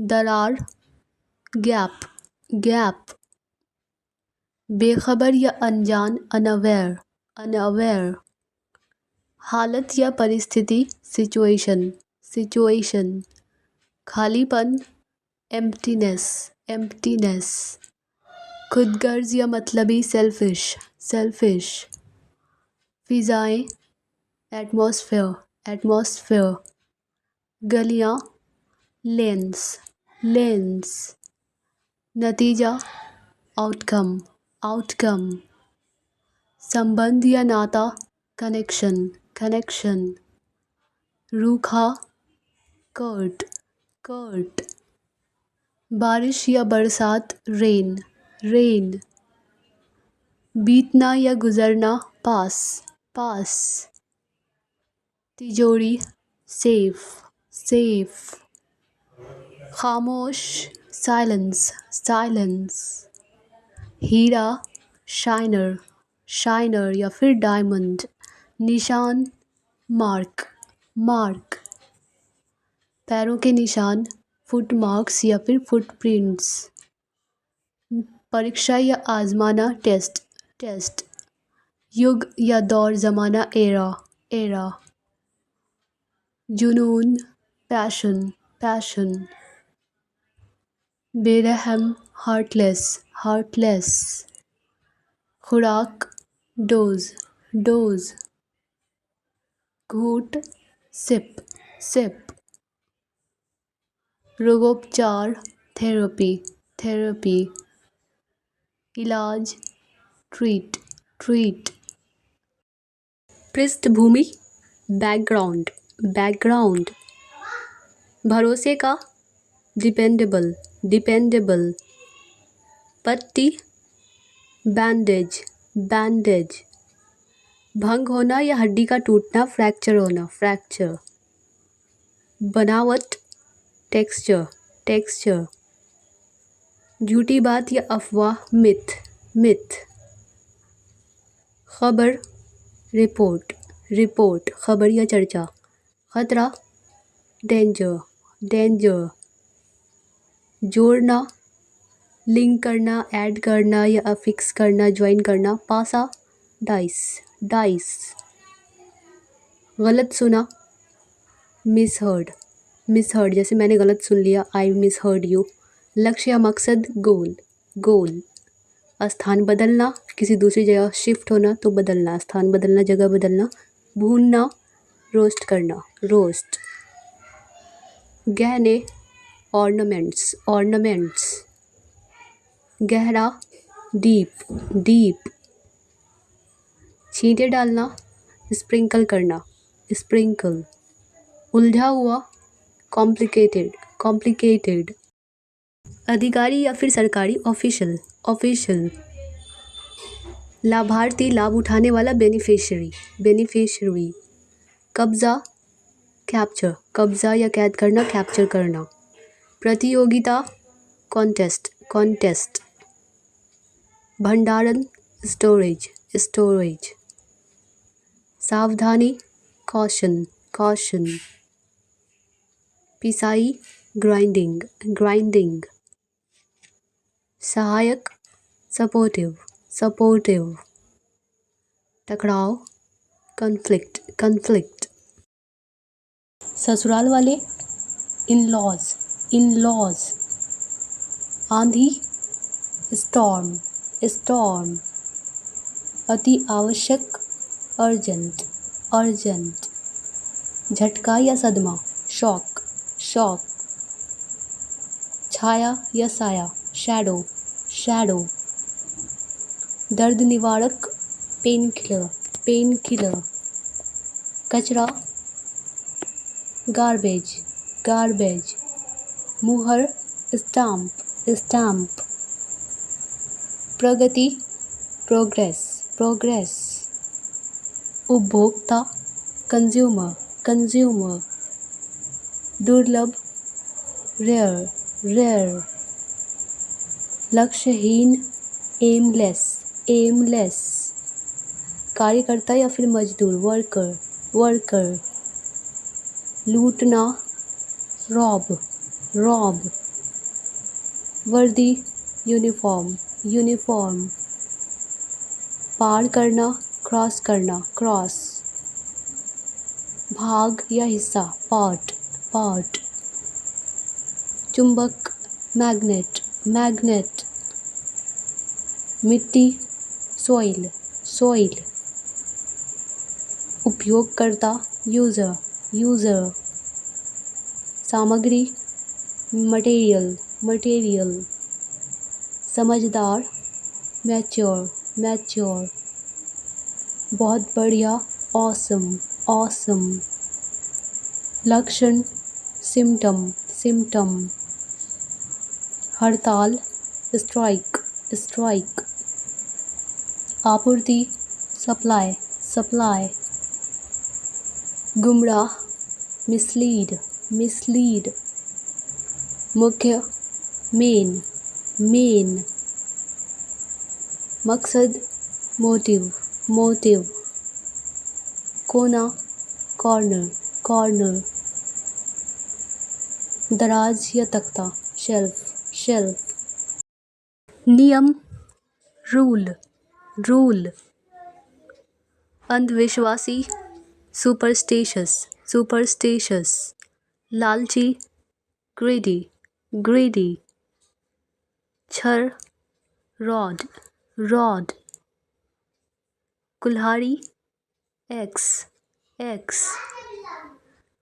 [SPEAKER 1] दरार, गैप, गैप। बेखबर या अनजान, अनअवेयर, अनअवेयर। हालत या परिस्थिति, सिचुएशन, सिचुएशन। खालीपन, एम्प्टीनेस, एम्प्टीनेस। खुदगर्ज या मतलबी, सेल्फिश, सेल्फिश। फिजाएं, एटमॉस्फेयर, एटमॉस्फेयर। गलियां, लेंस, लेंस। नतीजा, आउटकम, आउटकम। संबंध या नाता, कनेक्शन, कनेक्शन। रूखा, कर्ट, कर्ट। बारिश या बरसात, रेन, रेन। बीतना या गुजरना, पास, पास। तिजोरी, सेफ, सेफ। खामोश, साइलेंस, साइलेंस। हीरा, शाइनर, शाइनर या फिर डायमंड। निशान, मार्क, मार्क। पैरों के निशान, फुट मार्क्स या फिर फुटप्रिंट्स। परीक्षा या आजमाना, टेस्ट, टेस्ट। युग या दौर, जमाना, एरा, एरा। जुनून, पैशन, पैशन। बेरहम, हार्टलेस, हार्टलेस। खुराक, डोज, डोज। घूंट, सिप, सिप। रोगोपचार, थेरेपी, थेरेपी। इलाज, ट्रीट, ट्रीट। पृष्ठभूमि, बैकग्राउंड, बैकग्राउंड। भरोसे का, डिपेंडेबल, डिपेंडेबल। पट्टी, बैंडेज, बैंडेज। भंग होना या हड्डी का टूटना, फ्रैक्चर होना, फ्रैक्चर। बनावट, टेक्सचर, टेक्सचर। झूठी बात या अफवाह, मिथ, मिथ। खबर, रिपोर्ट, रिपोर्ट, खबर या चर्चा। खतरा, डेंजर, डेंजर। जोड़ना, लिंक करना, ऐड करना या अफिक्स करना, ज्वाइन करना। पासा, डाइस, डाइस। गलत सुना, मिसहर्ड, मिसहर्ड, जैसे मैंने गलत सुन लिया, आई मिसहर्ड यू। लक्ष्य या मकसद, गोल, गोल। स्थान बदलना, किसी दूसरी जगह शिफ्ट होना तो बदलना, स्थान बदलना, जगह बदलना। भूनना, रोस्ट करना, रोस्ट। गहने, ऑर्नामेंट्स, ऑर्नामेंट्स। गहरा, डीप, डीप। छींटे डालना, स्प्रिंकल करना, स्प्रिंकल। उलझा हुआ, कॉम्प्लिकेटेड, कॉम्प्लिकेटेड। अधिकारी या फिर सरकारी, ऑफिशियल, ऑफिशियल। लाभार्थी, लाभ उठाने वाला, बेनिफिशियरी, बेनिफिशियरी। कब्जा, कैप्चर, कब्जा या कैद करना, कैप्चर करना। प्रतियोगिता, कॉन्टेस्ट, कॉन्टेस्ट। भंडारण, स्टोरेज, स्टोरेज। सावधानी, कॉशन, कॉशन। पिसाई, ग्राइंडिंग, ग्राइंडिंग। सहायक, सपोर्टिव, सपोर्टिव। टकराव, कन्फ्लिक्ट, कन्फ्लिक्ट। ससुराल वाले, इन लॉज, इन लॉज। आंधी, स्टॉर्म, स्टॉर्म। अति आवश्यक, अर्जेंट, अर्जेंट। झटका या सदमा, शॉक, शॉक। छाया या साया, शैडो, शैडो। दर्द निवारक, पेन किलर, पेन किलर। कचरा, गार्बेज, गार्बेज। मुहर, स्टाम्प, स्टाम्प। प्रगति, प्रोग्रेस, प्रोग्रेस। उपभोक्ता, कंज्यूमर, कंज्यूमर। दुर्लभ, रेयर, रेयर। लक्ष्यहीन, एमलेस, एमलेस। कार्यकर्ता या फिर मजदूर, वर्कर, वर्कर। लूटना, रॉब, रॉब। वर्दी, यूनिफॉर्म, यूनिफॉर्म। पार करना, क्रॉस करना, क्रॉस। भाग या हिस्सा, पार्ट, पार्ट। चुंबक, मैग्नेट, मैग्नेट। मिट्टी, सॉइल, सॉइल। उपयोगकर्ता, यूजर, यूजर। सामग्री, मटेरियल, मटेरियल। समझदार, मैच्योर, मैच्योर। बहुत बढ़िया, ऑसम, ऑसम। लक्षण, सिम्टम, सिम्टम। हड़ताल, स्ट्राइक, स्ट्राइक। आपूर्ति, सप्लाई, सप्लाई। गुमराह, मिसलीड, मिसलीड। मुख्य, मेन, मेन। मकसद, मोटिव, मोटिव। कोना, कॉर्नर, कॉर्नर। दराज या तख्ता, शेल्फ, शेल्फ। नियम, रूल, रूल। अंधविश्वासी, सुपरस्टिशियस, सुपरस्टिशियस। लालची, ग्रीडी, ग्रीडी। छर, रॉड, रॉड। कुल्हाड़ी, एक्स, एक्स।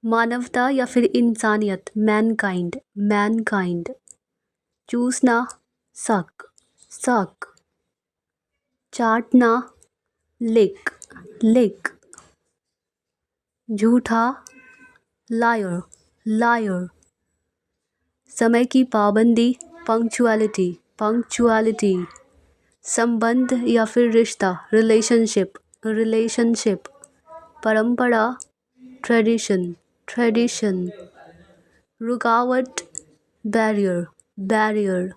[SPEAKER 1] मानवता या फिर इंसानियत, मैनकाइंड, मैनकाइंड। चूसना, सक, सक। चाटना, लिक, लिक। झूठा, लायर, लायर। समय की पाबंदी, पंक्चुअलिटी, पंक्चुअलिटी। संबंध या फिर रिश्ता, रिलेशनशिप, रिलेशनशिप। परंपरा, ट्रेडिशन, ट्रेडिशन। रुकावट, बैरियर, बैरियर।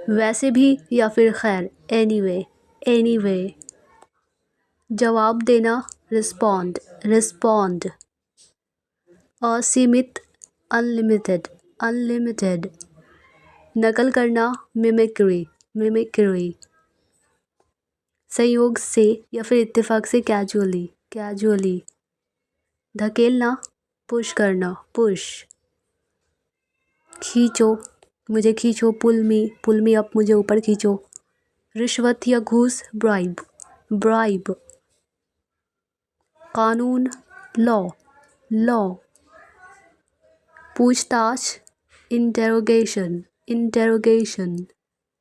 [SPEAKER 1] वैसे भी या फिर खैर, एनीवे, एनीवे। जवाब देना, रिस्पॉन्ड, रिस्पॉन्ड। असीमित, अनलिमिटेड, अनलिमिटेड। नकल करना, मिमिक्री, मिमिक्री। संयोग से या फिर इत्तेफाक से, कैजुअली, कैजुअली। धकेलना, पुश करना, पुश। खींचो, मुझे खींचो, पुल मी अप, मुझे ऊपर खींचो। रिश्वत या घूस, ब्राइब, ब्राइब। कानून, लॉ, लॉ। पूछताछ, इंटेरोगेशन, इंटेरोगेशन।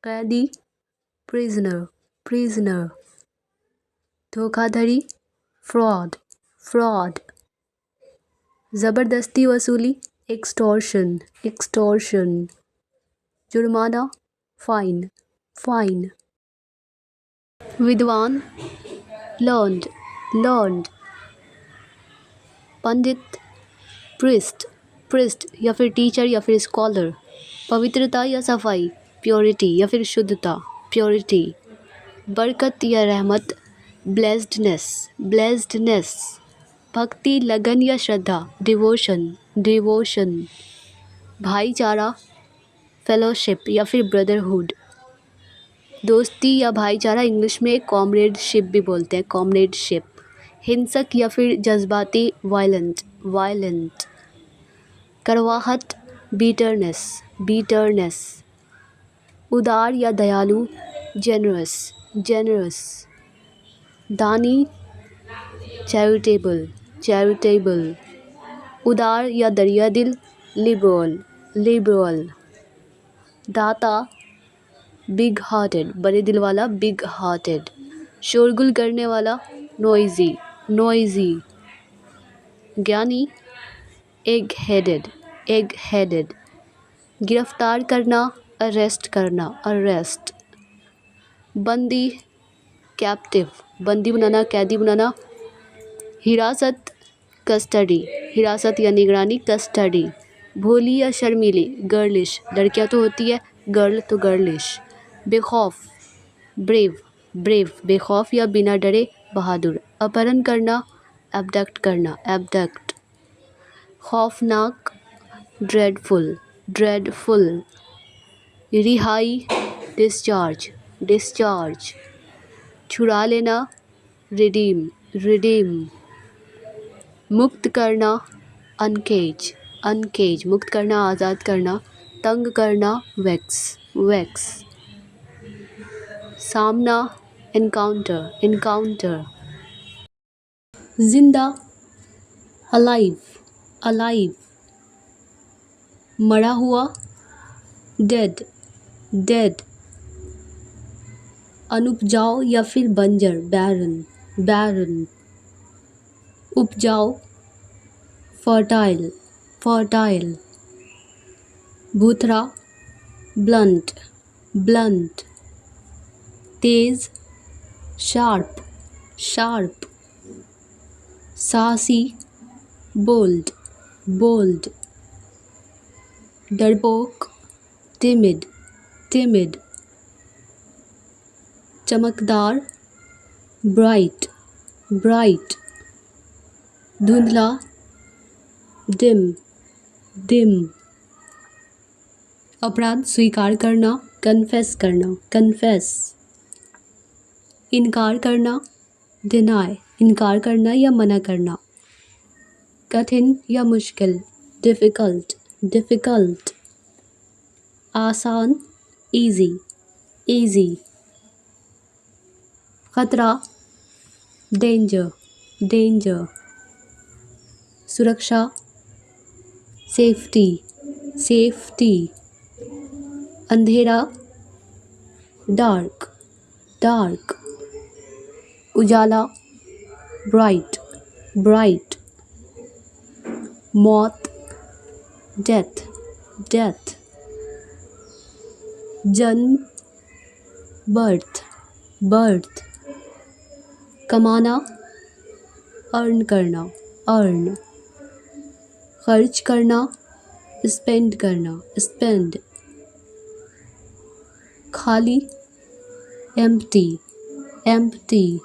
[SPEAKER 1] कैदी, प्रिजनर, प्रिजनर। धोखाधड़ी, फ्रॉड, फ्रॉड। ज़बरदस्ती वसूली, एक्सटॉर्शन, एक्सटॉर्शन। जुर्माना, फाइन, फाइन। विद्वान, लर्नड, लर्नड। पंडित, प्रिस्ट, प्रिस्ट या फिर टीचर या फिर स्कॉलर। पवित्रता या सफाई, प्योरिटी या फिर शुद्धता, प्योरिटी। बरकत या रहमत, ब्लेस्डनेस, ब्लेस्डनेस। भक्ति, लगन या श्रद्धा, डिवोशन, डिवोशन। भाईचारा, फेलोशिप या फिर ब्रदरहुड। दोस्ती या भाईचारा इंग्लिश में कॉमरेडशिप भी बोलते हैं, कॉमरेडशिप। हिंसक या फिर जज्बाती, वायलेंट, वायलेंट। करवाहट, बीटरनेस, बीटरनेस। उदार या दयालु, जेनरस, जेनरस। दानी, चैरिटेबल, चैरिटेबल। उदार या दरिया दिल, लिबरल, लिबरल। दाता, बिग हार्टेड, बड़े दिल वाला, बिग हार्टेड। शोरगुल करने वाला, नॉइजी, नॉइजी। ज्ञानी, एग हेडेड, एग हेडेड। गिरफ्तार करना, अरेस्ट करना, अरेस्ट। बंदी, कैप्टिव, बंदी बनाना, कैदी बनाना। हिरासत, कस्टडी, हिरासत या निगरानी, कस्टडी। भोली या शर्मीली, गर्लिश, लड़कियां तो होती है गर्ल, तो गर्लिश। बेखौफ, ब्रेव, ब्रेव। बेखौफ या बिना डरे, बहादुर। अपहरण करना, एब्डक्ट करना, एब्डक्ट। खौफनाक, ड्रेडफुल, ड्रेडफुल। रिहाई, डिस्चार्ज, डिस्चार्ज। छुड़ा लेना, रिडीम, रिडीम। मुक्त करना, अनकेज, अनकेज। मुक्त करना, आज़ाद करना। तंग करना, वैक्स, वैक्स। सामना, एनकाउंटर, एनकाउंटर। जिंदा, अलाइव, अलाइव। मरा हुआ, डेड, डेड। अनुपजाऊ या फिर बंजर, बैरन, बैरन। उपजाऊ, फर्टाइल, फर्टाइल। भूथरा, ब्लंट, ब्लंट। तेज, शार्प, शार्प। साहसी, बोल्ड, बोल्ड। डरपोक, टिमिड, टिमिड। चमकदार, ब्राइट, ब्राइट। धुंधला, डिम, डिम। अपराध स्वीकार करना, कन्फेस करना, कन्फेस। इनकार करना, डिनाय, इनकार करना या मना करना। कठिन या मुश्किल, डिफ़िकल्ट, डिफ़िकल्ट। आसान, इजी, इजी। खतरा, डेंजर, डेंजर। सुरक्षा, सेफ्टी, सेफ्टी। अंधेरा, डार्क, डार्क। उजाला, ब्राइट, ब्राइट। मौत, डेथ, डेथ। जन्म, बर्थ, बर्थ। कमाना, अर्न करना, अर्न। खर्च करना, स्पेंड करना, स्पेंड। खाली, एम्प्टी, एम्प्टी।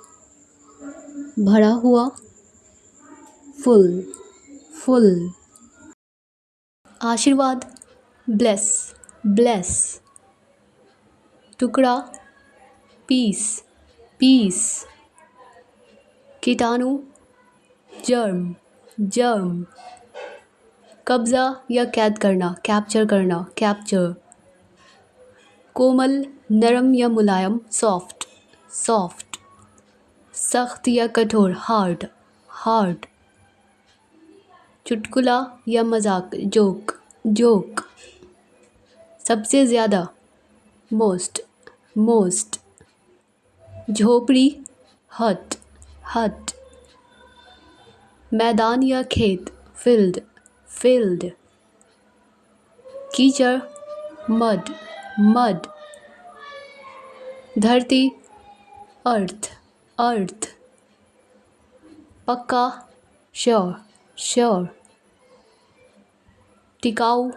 [SPEAKER 1] भरा हुआ, फुल, फुल। आशीर्वाद, ब्लेस, ब्लेस। टुकड़ा, पीस, पीस। कीटाणु, जर्म, जर्म। कब्जा या कैद करना, कैप्चर करना, कैप्चर। कोमल, नरम या मुलायम, सॉफ्ट, सॉफ्ट। सख्त या कठोर, हार्ड, हार्ड। चुटकुला या मजाक, जोक, जोक। सबसे ज़्यादा, मोस्ट, मोस्ट। झोपड़ी, हट, हट। मैदान या खेत, फील्ड, फील्ड। कीचड़, मड, मड। धरती, अर्थ, अर्थ। पक्का, श्योर, श्योर। टिकाऊ,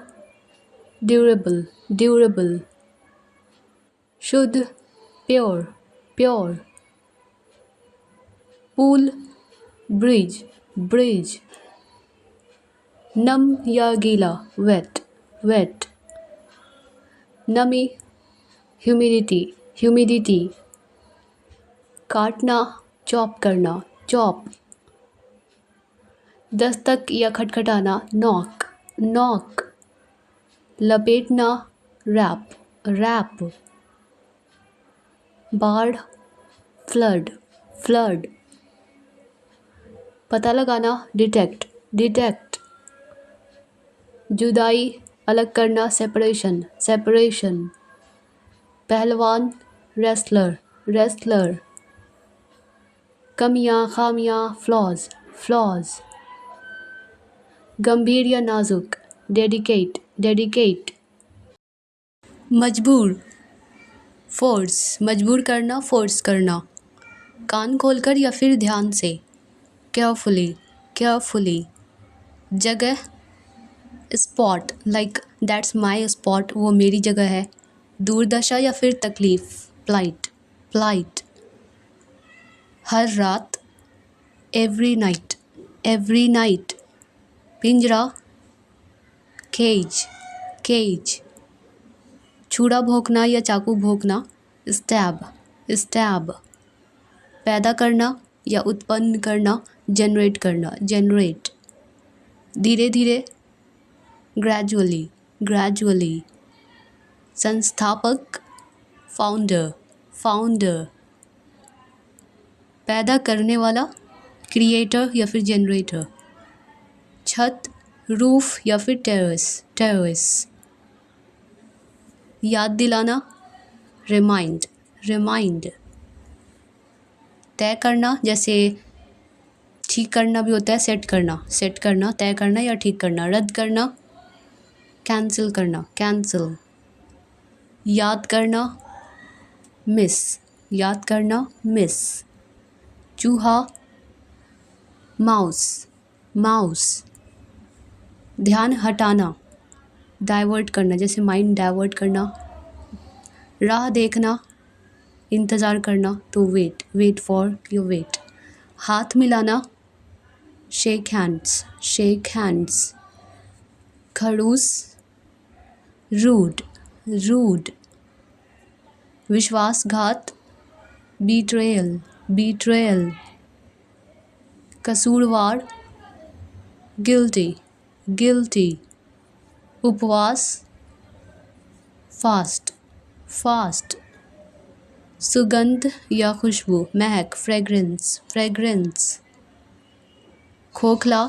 [SPEAKER 1] ड्यूरेबल, ड्यूरेबल। शुद्ध, प्योर, प्योर। पुल, ब्रिज, ब्रिज। नम या गीला, वेट, वेट। नमी, ह्यूमिडिटी, ह्यूमिडिटी। काटना, चॉप करना, चॉप। दस्तक या खटखटाना, नॉक, नॉक। लपेटना, रैप, रैप। बाढ़, फ्लड, फ्लड। पता लगाना, डिटेक्ट, डिटेक्ट। जुदाई, अलग करना, सेपरेशन, सेपरेशन। पहलवान, रेसलर, रेसलर। कमियां, खामियां, फ्लॉज, फ्लॉज। गंभीर या नाजुक, डेडिकेट, डेडिकेट। मजबूर, फोर्स, मजबूर करना, फोर्स करना। कान खोलकर या फिर ध्यान से, केयरफुली, केयरफुली। जगह, spot, like that's my spot, वो मेरी जगह है। दुर्दशा या फिर तकलीफ, प्लाइट, प्लाइट। हर रात, एवरी नाइट, एवरी नाइट। पिंजरा, केज, केज। छुरा भोंकना या चाकू भोंकना, स्टैब, स्टैब। पैदा करना या उत्पन्न करना, जनरेट करना, जनरेट। धीरे धीरे, ग्रेजुअली, ग्रेजुअली। संस्थापक, फाउंडर, फाउंडर। पैदा करने वाला, क्रिएटर या फिर जनरेटर। छत, रूफ या फिर टेरेस, टेरेस। याद दिलाना, रिमाइंड, रिमाइंड। तय करना, जैसे ठीक करना भी होता है, सेट करना, सेट करना, तय करना या ठीक करना। रद्द करना, कैंसिल करना, कैंसिल। याद करना, मिस, याद करना, मिस। चूहा, माउस, माउस। ध्यान हटाना, डाइवर्ट करना, जैसे माइंड डाइवर्ट करना। राह देखना, इंतज़ार करना, तो wait, wait for your wait. हाथ मिलाना, शेक हैंड्स, शेक हैंड्स। खड़ूस, रूड, रूड। विश्वासघात, बीट्रेयल, बीट्रेयल। कसूरवार, गिल्टी, गिल्टी। उपवास, फास्ट, फास्ट। सुगंध या खुशबू, महक, फ्रेग्रेंस, फ्रेग्रेंस। खोखला,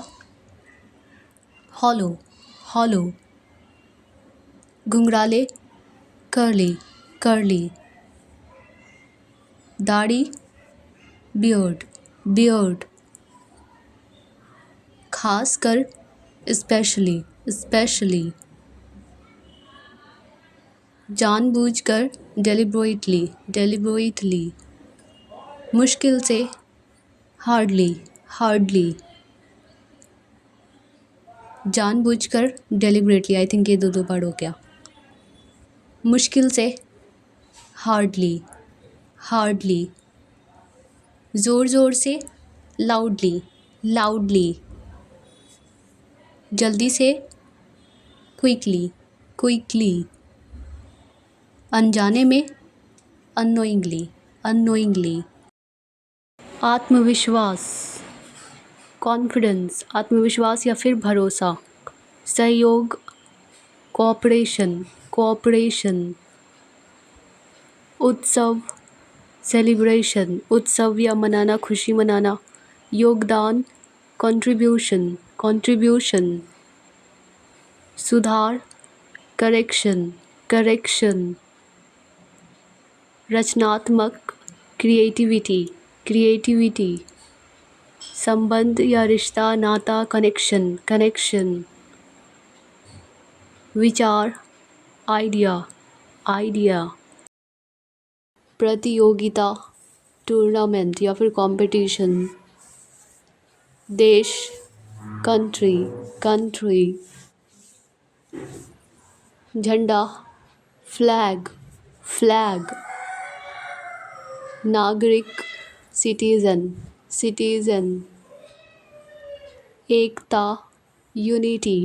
[SPEAKER 1] हॉलो, हॉलो। घुंघराले, कर्ली, कर्ली। दाढ़ी, बियर्ड, बियर्ड। खास कर, स्पेशली, स्पेशली। जानबूझकर, डेलिबरेटली, डेलिबरेटली। मुश्किल से, हार्डली, हार्डली। जानबूझकर, डेलिबरेटली, आई थिंक ये दो बार हो गया। मुश्किल से, हार्डली, हार्डली, ज़ोर ज़ोर से, लाउडली, लाउडली, जल्दी से, क्विकली, क्विकली, अनजाने में, अननोइंगली, अननोइंगली, आत्मविश्वास, कॉन्फिडेंस, आत्मविश्वास या फिर भरोसा, सहयोग, कोऑपरेशन, कोऑपरेशन, उत्सव, सेलिब्रेशन, उत्सव या मनाना, खुशी मनाना, योगदान, कंट्रीब्यूशन, कंट्रीब्यूशन, सुधार, करेक्शन, करेक्शन, रचनात्मक, क्रिएटिविटी, क्रिएटिविटी, संबंध या रिश्ता, नाता, कनेक्शन, कनेक्शन, विचार, आइडिया, आइडिया, प्रतियोगिता, टूर्नामेंट या फिर कंपटीशन, देश, कंट्री, कंट्री, झंडा, फ्लैग, फ्लैग, नागरिक, सिटीजन, सिटीजन, एकता, यूनिटी,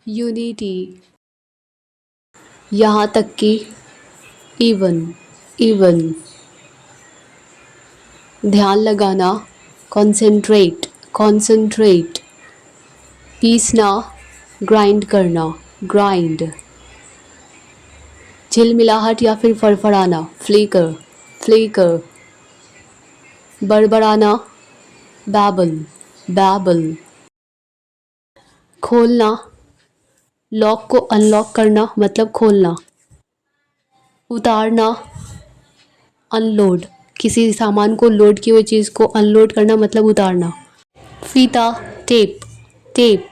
[SPEAKER 1] यूनिटी, यहाँ तक कि इवन, इवन, ध्यान लगाना, कॉन्सेंट्रेट, कॉन्सेंट्रेट, पीसना, ग्राइंड करना, ग्राइंड, झिलमिलाहट या फिर फड़फड़ाना, फ्लिकर, फ्लिकर, बड़बड़ाना, बैबल, बैबल, खोलना, लॉक को अनलॉक करना मतलब खोलना, उतारना, अनलोड, किसी सामान को लोड की हुई चीज़ को अनलोड करना मतलब उतारना, फीता, टेप, टेप,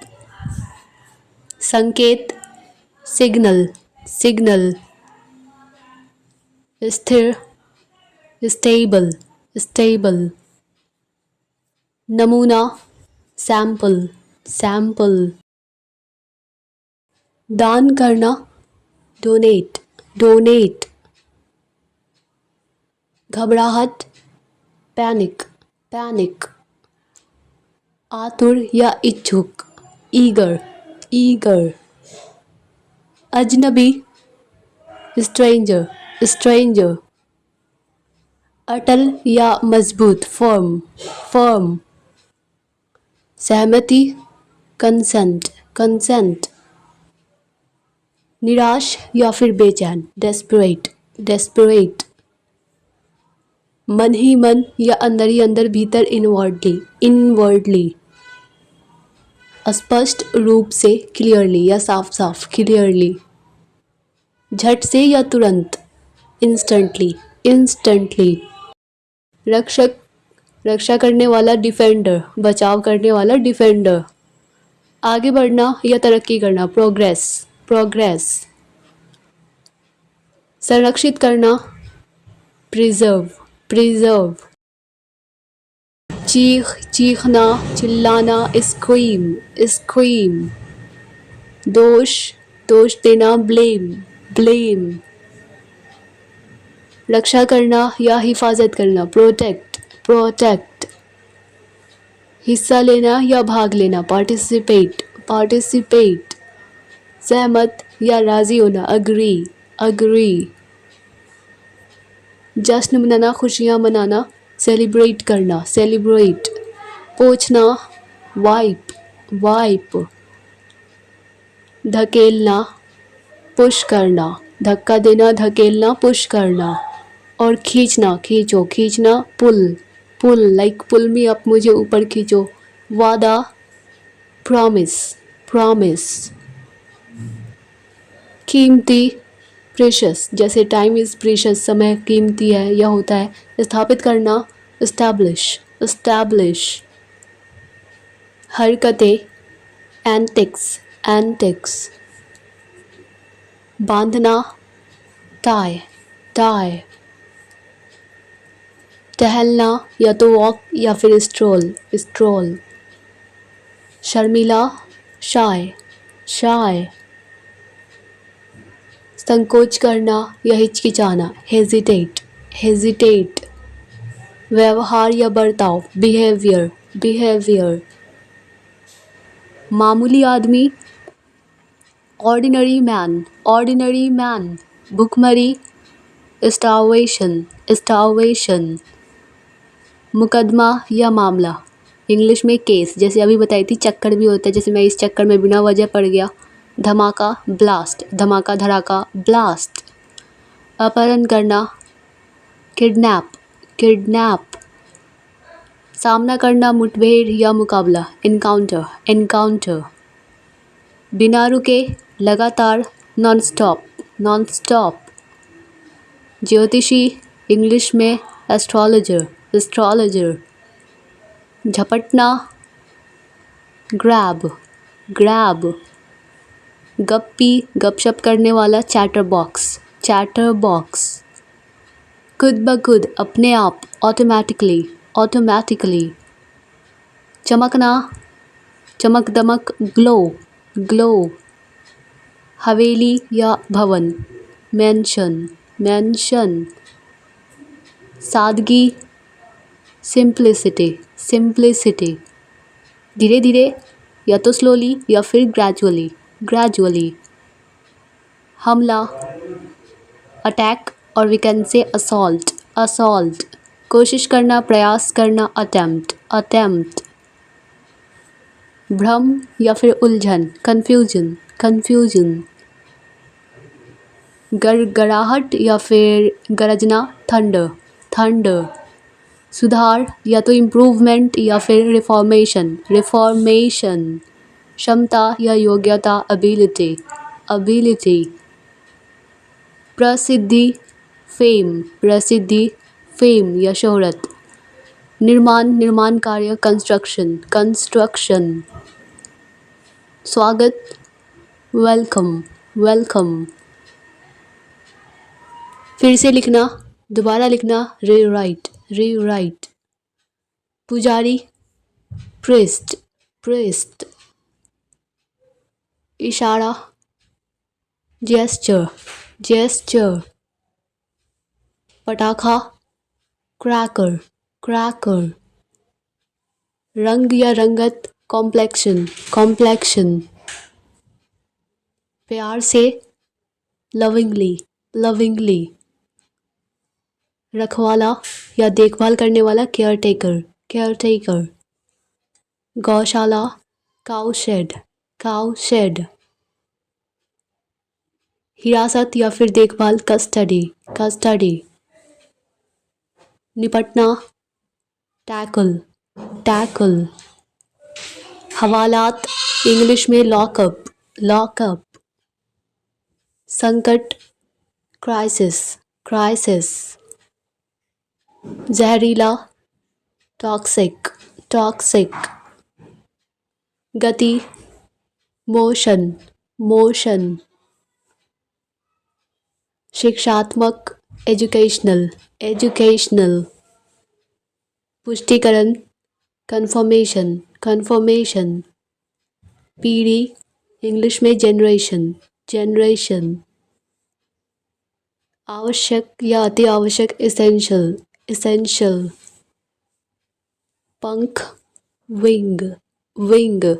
[SPEAKER 1] संकेत, सिग्नल, सिग्नल, स्थिर, स्टेबल, स्टेबल, नमूना, सैंपल, सैंपल, दान करना, डोनेट, डोनेट, घबराहट, पैनिक, पैनिक, आतुर या इच्छुक, ईगर, ईगर, अजनबी, स्ट्रेंजर, स्ट्रेंजर, अटल या मजबूत, फर्म, फर्म, सहमति, कंसेंट, कंसेंट, निराश या फिर बेचैन, डेस्परेट, डेस्परेट, मन ही मन या अंदर ही अंदर, भीतर, इनवर्डली, इनवर्डली, स्पष्ट रूप से, क्लियरली या साफ साफ, क्लियरली, झट से या तुरंत, इंस्टेंटली, इंस्टेंटली, रक्षक, रक्षा करने वाला, डिफेंडर, बचाव करने वाला, डिफेंडर, आगे बढ़ना या तरक्की करना, प्रोग्रेस, प्रोग्रेस, संरक्षित करना, प्रिजर्व, प्रिजर्व, चीख, चीखना, चिल्लाना, स्क्रीम, स्क्रीम, दोष, दोष देना, ब्लेम, ब्लेम, रक्षा करना या हिफाजत करना, प्रोटेक्ट, प्रोटेक्ट, हिस्सा लेना या भाग लेना, पार्टिसिपेट, पार्टिसिपेट, सहमत या राजी होना, अग्री, अग्री, जश्न मनाना, खुशियाँ मनाना, सेलिब्रेट करना, सेलिब्रेट, पोंछना, वाइप, वाइप, धकेलना, पुश करना, धक्का देना, धकेलना, पुश करना, और खींचना, खींचो, खींचना, पुल, पुल, लाइक पुल मी अप, मुझे ऊपर खींचो, वादा, प्रॉमिस, प्रॉमिस, कीमती, प्रेशस, जैसे टाइम इज़ प्रेशस, समय कीमती है या होता है, स्थापित करना, एस्टैब्लिश, एस्टैब्लिश, हरकतें, एंटिक्स, एंटिक्स, बांधना, टाई, टाई, टहलना या तो वॉक या फिर स्ट्रोल, स्ट्रोल, शर्मिला, शाय, शाय, संकोच करना या हिचकिचाना, हेजिटेट, हेजिटेट। व्यवहार या बर्ताव, बिहेवियर, बिहेवियर। मामूली आदमी, ऑर्डिनरी मैन, ऑर्डिनरी मैन। भुखमरी, स्टारवेशन, स्टारवेशन। मुकदमा या मामला, इंग्लिश में केस, जैसे अभी बताई थी चक्कर भी होता है, जैसे मैं इस चक्कर में बिना वजह पड़ गया। धमाका, ब्लास्ट, धमाका धड़ाका, ब्लास्ट। अपहरण करना, किडनैप, किडनैप। सामना करना, मुठभेड़ या मुकाबला, इनकाउंटर, इनकाउंटर। बिना रुके, लगातार, नॉन स्टॉप, नॉन स्टॉप। ज्योतिषी, इंग्लिश में एस्ट्रोलॉजर, एस्ट्रोलॉजर। झपटना, ग्रैब, ग्रैब। गप्पी, गपशप करने वाला, चैटर बॉक्स, चैटर बॉक्स। खुद ब खुद, अपने आप, ऑटोमेटिकली, ऑटोमेटिकली। चमकना, चमक दमक, ग्लो, ग्लो। हवेली या भवन, मैंशन, मैंशन। सादगी, सिंप्लिसिटी, सिंप्लिसिटी। धीरे धीरे या तो स्लोली या फिर ग्रेजुअली, ग्रेजुअली। हमला, अटैक और we can say assault, assault. कोशिश करना, प्रयास करना, अटेम्प्ट, अटेम्प्ट। भ्रम या फिर उलझन, कन्फ्यूजन, कन्फ्यूजन। गड़गड़ाहट या फिर गरजना, थंडर, थंडर। सुधार या तो इम्प्रूवमेंट या फिर रिफॉर्मेशन, रिफॉर्मेशन। क्षमता या योग्यता, एबिलिटी, एबिलिटी। प्रसिद्धि, फेम, प्रसिद्धि, फेम या शोहरत। निर्माण, निर्माण कार्य, कंस्ट्रक्शन, कंस्ट्रक्शन। स्वागत, वेलकम, वेलकम। फिर से लिखना, दोबारा लिखना, रीराइट, रीराइट। पुजारी, प्रिस्ट, प्रिस्ट। इशारा, जेस्चर, जेस्चर। पटाखा, क्रैकर, क्रैकर। रंग या रंगत, कॉम्प्लेक्शन, कॉम्प्लेक्शन। प्यार से, लविंगली, लविंगली। रखवाला या देखभाल करने वाला, केयर टेकर, केयर टेकर। गौशाला, काउ शेड, काउ शेड। हिरासत या फिर देखभाल, कस्टडी, कस्टडी। निपटना, टैकल, टैकल। हवालात, इंग्लिश में लॉकअप, लॉकअप। संकट, क्राइसिस, क्राइसिस। जहरीला, टॉक्सिक, टॉक्सिक। गति, मोशन, मोशन। शिक्षात्मक, एजुकेशनल, एजुकेशनल। पुष्टिकरण, कंफर्मेशन, कंफर्मेशन। पीढ़ी, इंग्लिश में जनरेशन, जनरेशन। आवश्यक या अति आवश्यक, इसेंशियल, इसेंशियल। पंख, विंग, विंग।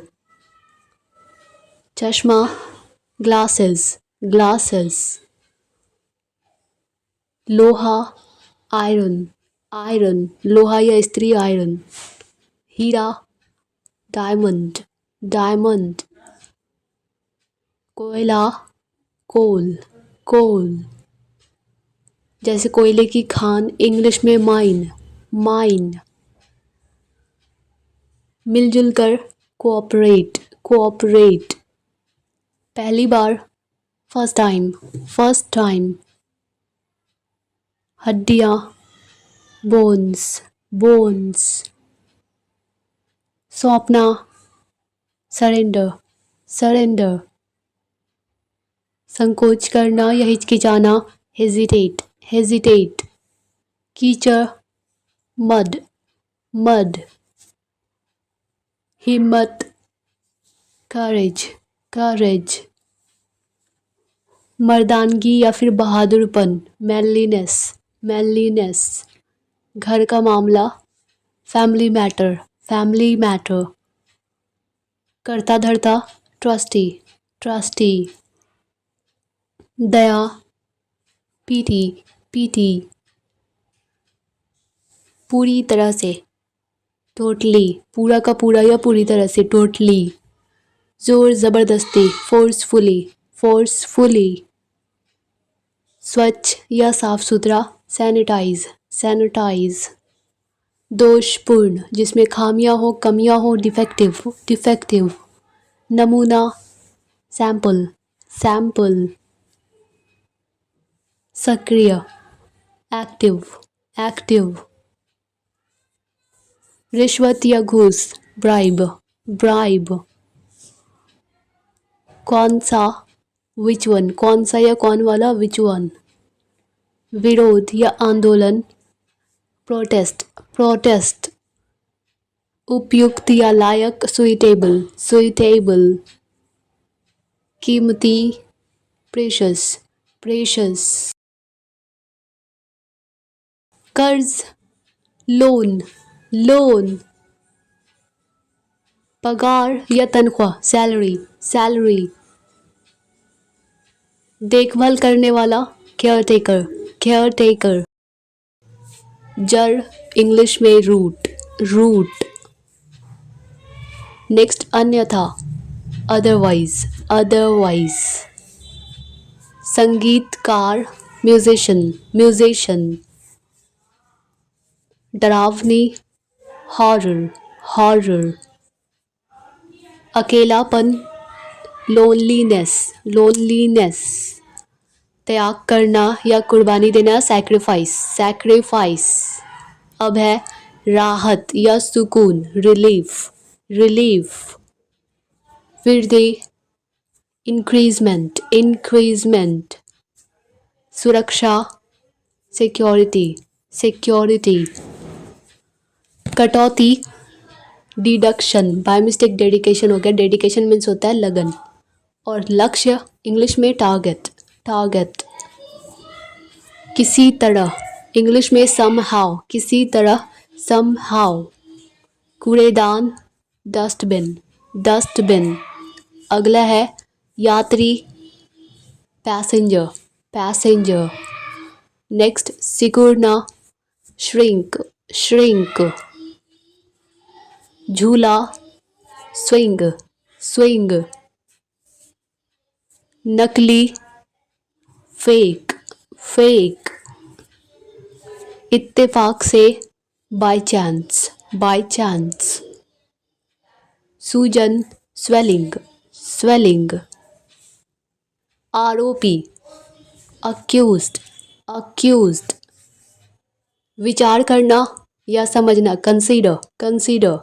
[SPEAKER 1] चश्मा, ग्लासेस, ग्लासेस। लोहा, आयरन, आयरन। लोहा या स्त्री आयरन। हीरा, डायमंड, डायमंड। कोयला, कोल, कोल। जैसे कोयले की खान, इंग्लिश में माइन, माइन। मिलजुल कर, कोऑपरेट, कोऑपरेट। पहली बार, फर्स्ट टाइम, फर्स्ट टाइम। हड्डियाँ, बोन्स, बोन्स। सौंपना, सरेंडर, सरेंडर। संकोच करना या हिचकिचाना, हेजिटेट, हेजिटेट। कीचड़, मड, मड। हिम्मत, करेज, करेज। मर्दानगी या फिर बहादुरपन, मैनलीनेस, मैनलीनेस। घर का मामला, फैमिली मैटर, फैमिली मैटर। करता धरता, ट्रस्टी, ट्रस्टी। दया, पीटी, पीटी। पूरी तरह से, टोटली, पूरा का पूरा या पूरी तरह से, टोटली। जोर जबरदस्ती, फोर्सफुली, फोर्सफुली। स्वच्छ या साफ सुथरा, सैनिटाइज, सैनिटाइज। दोषपूर्ण, जिसमें खामियां हो, कमियां हो, डिफेक्टिव, डिफेक्टिव। नमूना, सैंपल, सैंपल। सक्रिय, एक्टिव, एक्टिव। रिश्वत या घूस, ब्राइब, ब्राइब। कौन सा, विच वन, कौन सा या कौन वाला, विच वन। विरोध या आंदोलन, प्रोटेस्ट, प्रोटेस्ट। उपयुक्त या लायक, सुइटेबल, सुइटेबल। कीमती, प्रेशस, प्रेशस। कर्ज, लोन, लोन। पगार या तनख्वाह, सैलरी, सैलरी। देखभाल करने वाला, केयर टेकर, केयर टेकर। जड़, इंग्लिश में रूट, रूट। नेक्स्ट, अन्यथा, अदरवाइज, अदरवाइज। संगीतकार, म्यूजिशियन, म्यूजिशियन। डरावनी, हॉरर, हॉरर। अकेलापन, लोनलीनेस, लोनलीनेस। त्याग करना या कुर्बानी देना, सैक्रिफाइस, सैक्रिफाइस। अभय, राहत या सुकून, रिलीफ, रिलीफ। वृद्धि, इंक्रीजमेंट, इंक्रीजमेंट। सुरक्षा, सिक्योरिटी, सिक्योरिटी। कटौती, डिडक्शन, बाय मिस्टेक डेडिकेशन हो गया, डेडिकेशन मीन्स होता है लगन। और लक्ष्य, इंग्लिश में टारगेट, टारगेट। किसी तरह, इंग्लिश में समहाउ, किसी तरह, समहाउ। कूड़ेदान, डस्टबिन, डस्टबिन। अगला है यात्री, पैसेंजर, पैसेंजर। नेक्स्ट, सिकुड़ना, श्रिंक, श्रिंक। झूला, स्विंग, स्विंग। नकली, फेक, फेक। इत्तेफाक से, बाय चांस, बाय चांस। सूजन, स्वेलिंग, स्वेलिंग। आरोपी, अक्यूज्ड, अक्यूज्ड। विचार करना या समझना, कंसीडर, कंसीडर।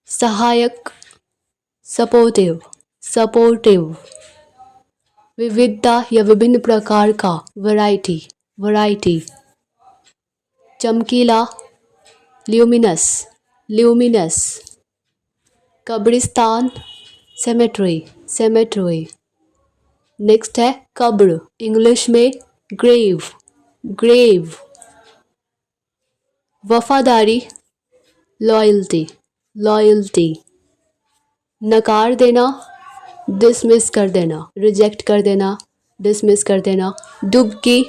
[SPEAKER 1] सहायक, सपोर्टिव, सपोर्टिव। विविधता या विभिन्न प्रकार का, वैरायटी, वैरायटी। चमकीला, ल्यूमिनस, ल्यूमिनस। कब्रिस्तान, सेमेट्री, सेमेट्री। नेक्स्ट है कब्र, इंग्लिश में ग्रेव, ग्रेव। वफादारी, लॉयल्टी, लॉयल्टी। नकार देना, डिसमिस कर देना, रिजेक्ट कर देना, डिसमिस कर देना। डुबकी,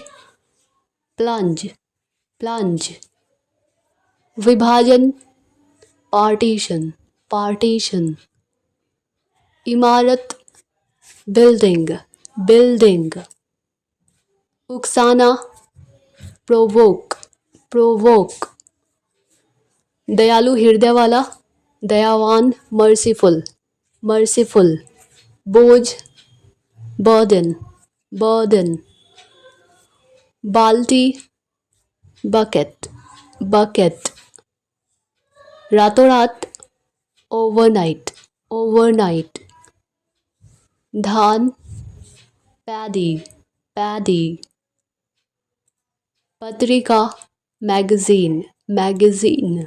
[SPEAKER 1] प्लंज, प्लंज। विभाजन, पार्टीशन, पार्टीशन। इमारत, बिल्डिंग, बिल्डिंग। उकसाना, प्रोवोक, प्रोवोक। दयालु हृदय वाला, दयावान, मर्सीफुल, मर्सीफुल। बोझ, बर्डन, बर्डन। बाल्टी, बकेट, बकेट। रातों रात, ओवरनाइट, ओवरनाइट। धान, पैडी, पैडी। पत्रिका, मैगजीन, मैगजीन।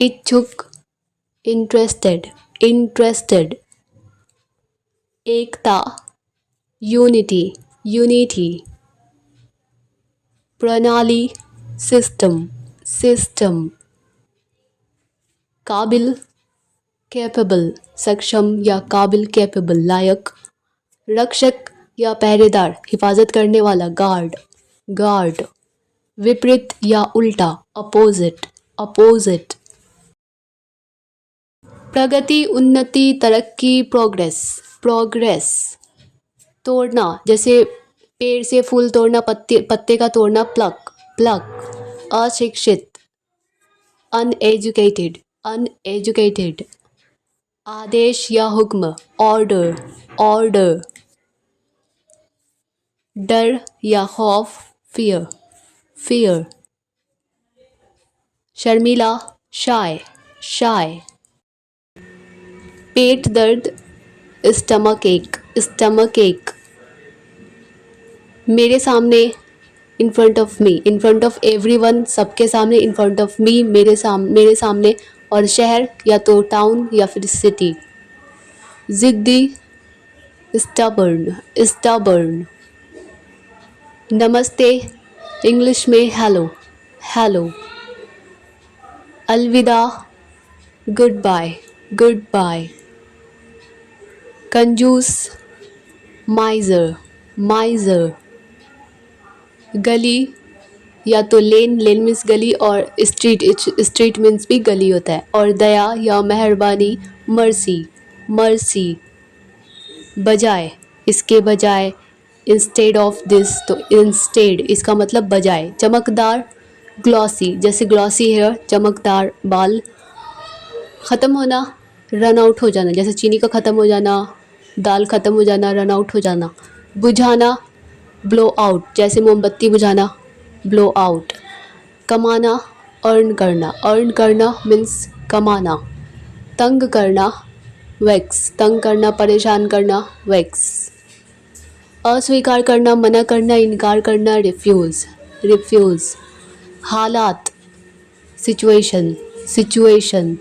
[SPEAKER 1] इच्छुक, इंटरेस्टेड, इंटरेस्टेड। एकता, यूनिटी, यूनिटी। प्रणाली, सिस्टम, सिस्टम। काबिल, कैपेबल, सक्षम या काबिल, कैपेबल, लायक। रक्षक या पहरेदार, हिफाजत करने वाला, गार्ड, गार्ड। विपरीत या उल्टा, अपोजिट, अपोजिट। प्रगति, उन्नति, तरक्की, प्रोग्रेस, प्रोग्रेस। तोड़ना, जैसे पेड़ से फूल तोड़ना, पत्ते पत्ते का तोड़ना, प्लक, प्लक। अशिक्षित, अनएजुकेटेड, अनएजुकेटेड। आदेश या हुक्म, ऑर्डर, ऑर्डर। डर या खौफ, फियर, फियर। शर्मीला, शाय, शाय। पेट दर्द, स्टमक एक, स्टमक एक। मेरे सामने, in front of me, in front of everyone, सबके सामने, इन फ्रंट ऑफ मी, मेरे सामने। और शहर या तो टाउन या फिर सिटी। जिद्दी, स्टबर्न, स्टबर्न। नमस्ते, इंग्लिश में हेलो, हेलो। अलविदा, गुड बाय, गुड बाय। कंजूस, माइजर, माइजर। गली या तो लेन, लेन मीन्स गली, और स्ट्रीट, स्ट्रीट मीन्स भी गली होता है। और दया या मेहरबानी, मर्सी, मर्सी। बजाय, इसके बजाय, इंस्टेड ऑफ दिस, तो इंस्टेड, इसका मतलब बजाय। चमकदार, ग्लॉसी, जैसे ग्लॉसी हेयर, चमकदार बाल। ख़त्म होना, रन आउट हो जाना, जैसे चीनी का ख़त्म हो जाना, दाल ख़त्म हो जाना, रन आउट हो जाना। बुझाना, ब्लो आउट, जैसे मोमबत्ती बुझाना, ब्लो आउट। कमाना, अर्न करना, अर्न करना मीन्स कमाना। तंग करना, वैक्स, तंग करना, परेशान करना, वैक्स। अस्वीकार करना, मना करना, इनकार करना, रिफ्यूज़, रिफ्यूज़। हालात, सिचुएशन, सिचुएशन।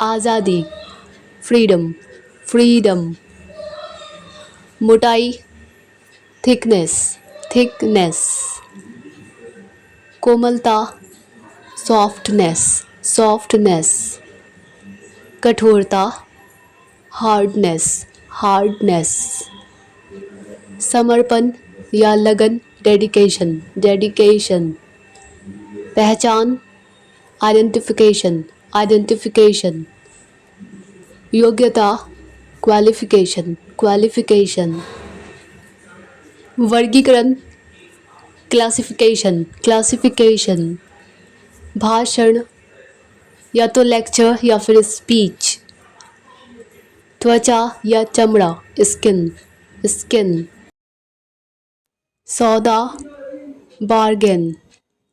[SPEAKER 1] आज़ादी, फ्रीडम, फ्रीडम। मोटाई, थिकनेस, थिकनेस। कोमलता, सॉफ्टनेस, सॉफ्टनेस। कठोरता, हार्डनेस, हार्डनेस। समर्पण या लगन, डेडिकेशन, डेडिकेशन। पहचान, आइडेंटिफिकेशन, आइडेंटिफिकेशन। योग्यता, क्वालिफिकेशन, क्वालिफिकेशन। वर्गीकरण, क्लासिफिकेशन, क्लासिफिकेशन। भाषण या तो लेक्चर या फिर स्पीच। त्वचा या चमड़ा, स्किन, स्किन। सौदा, बार्गेन,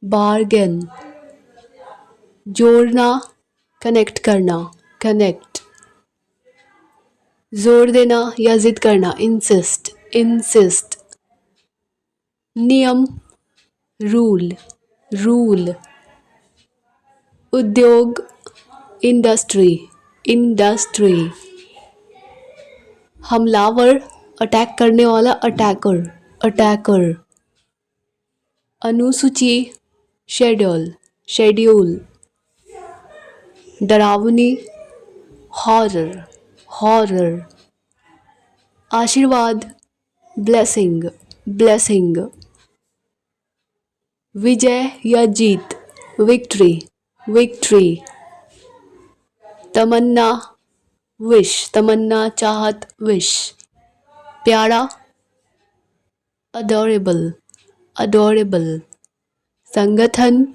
[SPEAKER 1] बार्गेन। जोड़ना, कनेक्ट करना, कनेक्ट। जोर देना या जिद करना, इंसिस्ट, इंसिस्ट। नियम, रूल, रूल। उद्योग, इंडस्ट्री, इंडस्ट्री। हमलावर, अटैक करने वाला, अटैकर, अटैकर। अनुसूची, शेड्यूल, शेड्यूल। डरावनी, हॉरर, हॉरर। आशीर्वाद, ब्लेसिंग, ब्लेसिंग। विजय या जीत, विक्ट्री, विक्ट्री। तमन्ना, विश, तमन्ना, चाहत, विश। प्यारा, अडोरेबल, अडोरेबल। संगठन,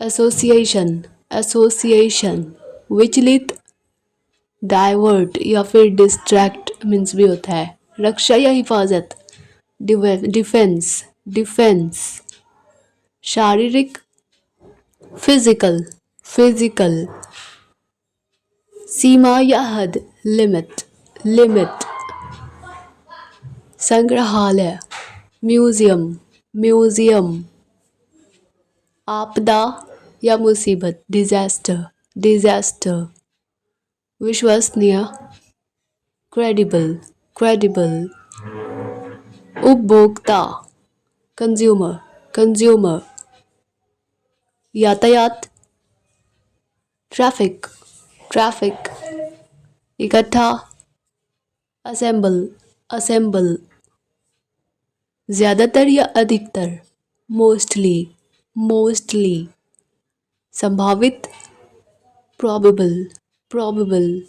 [SPEAKER 1] एसोसिएशन, एसोसिएशन। विचलित, डाइवर्ट या फिर डिस्ट्रैक्ट मीन्स भी होता है। रक्षा या हिफाजत, डिफेंस, डिफेंस। शारीरिक, फिजिकल, फिजिकल। सीमा या हद, लिमिट, लिमिट। संग्रहालय, म्यूजियम, म्यूजियम। आपदा या मुसीबत, डिजास्टर, डिजास्टर। विश्वसनीय, credible, credible. उपभोक्ता, consumer, consumer. यातायात, traffic, traffic. इकट्ठा, assemble, assemble. ज्यादातर या अधिकतर, mostly, mostly. संभावित, probable, probable.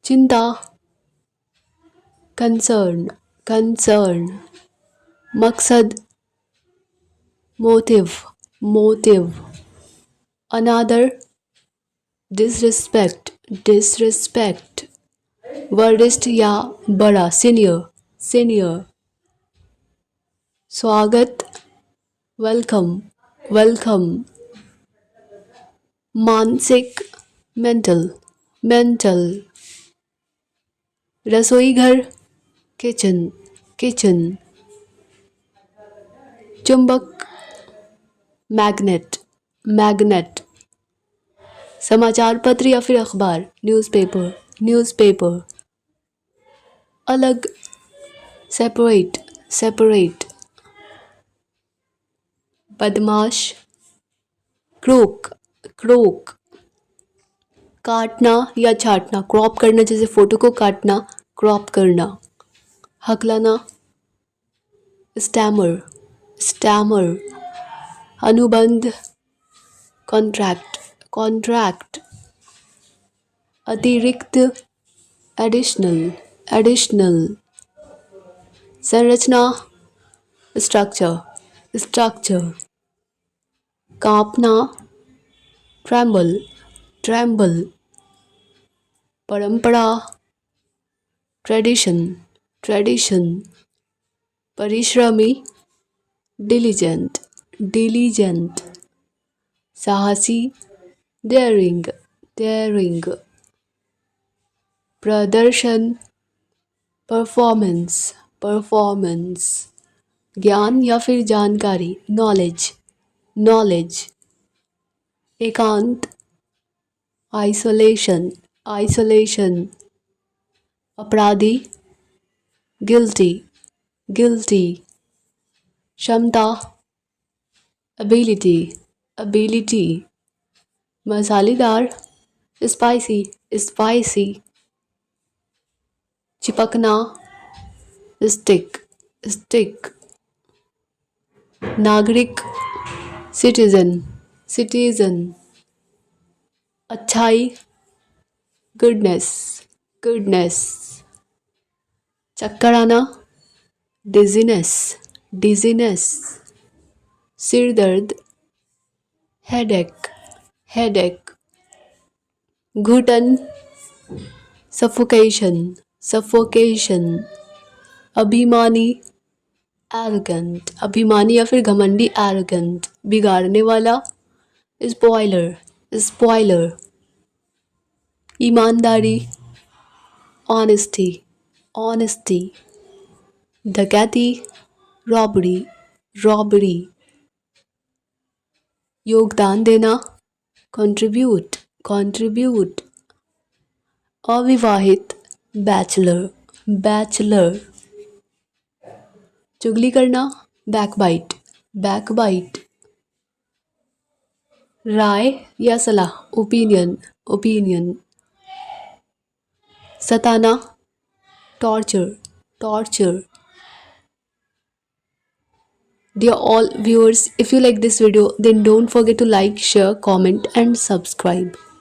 [SPEAKER 1] चिंता, concern, concern. मकसद, motive, motive. अनादर, disrespect, disrespect. वरिष्ठ या बड़ा, senior, senior. स्वागत, welcome, welcome. मानसिक, mental, mental. रसोई घर, किचन, किचन. चुंबक, मैग्नेट, मैग्नेट. समाचार पत्र या फिर अखबार, न्यूज़पेपर, न्यूज़पेपर. अलग, सेपरेट, सेपरेट. बदमाश, क्रोक, क्रोक. काटना या छाटना, क्रॉप करना, जैसे फोटो को काटना, क्रॉप करना. हकलाना, स्टैमर, स्टैमर. अनुबंध, कॉन्ट्रैक्ट, कॉन्ट्रैक्ट. अतिरिक्त, एडिशनल, एडिशनल. संरचना, स्ट्रक्चर, स्ट्रक्चर. कांपना, ट्रेम्बल, ट्रेम्बल. परंपरा, ट्रेडिशन, ट्रेडिशन. परिश्रमी, डिलीजेंट, डिलीजेंट. साहसी, डेयरिंग, डेयरिंग. प्रदर्शन, परफॉर्मेंस, परफॉर्मेंस. ज्ञान या फिर जानकारी, नॉलेज, नॉलेज. एकांत, आइसोलेशन, आइसोलेशन. अपराधी, गिल्टी, गिल्टी. क्षमता, एबिलिटी, एबिलिटी. मसालेदार, स्पाइसी, स्पाइसी. चिपकना, स्टिक, स्टिक. नागरिक, सिटीजन, सिटीजन. अच्छाई, गुडनेस, गुडनेस. चक्कर आना, डिजीनेस, डिजीनेस. सिर दर्द, हेडेक, हेडेक. घुटन, सफोकेशन, सफोकेशन. अभिमानी, एरोगेंट, अभिमानी या फिर घमंडी, एरोगेंट. बिगाड़ने वाला, स्पॉइलर, स्पॉइलर. ईमानदारी, ऑनेस्टी, ऑनेस्टी. डकैती, रॉबरी, रॉबरी. योगदान देना, कंट्रीब्यूट, कंट्रीब्यूट. अविवाहित, बैचलर, बैचलर. चुगली करना, बैकबाइट, बैकबाइट. राय या सलाह, ओपिनियन, ओपिनियन. सताना, torture, torture. Dear all viewers, if you like this video, then don't forget to like, share, comment and subscribe.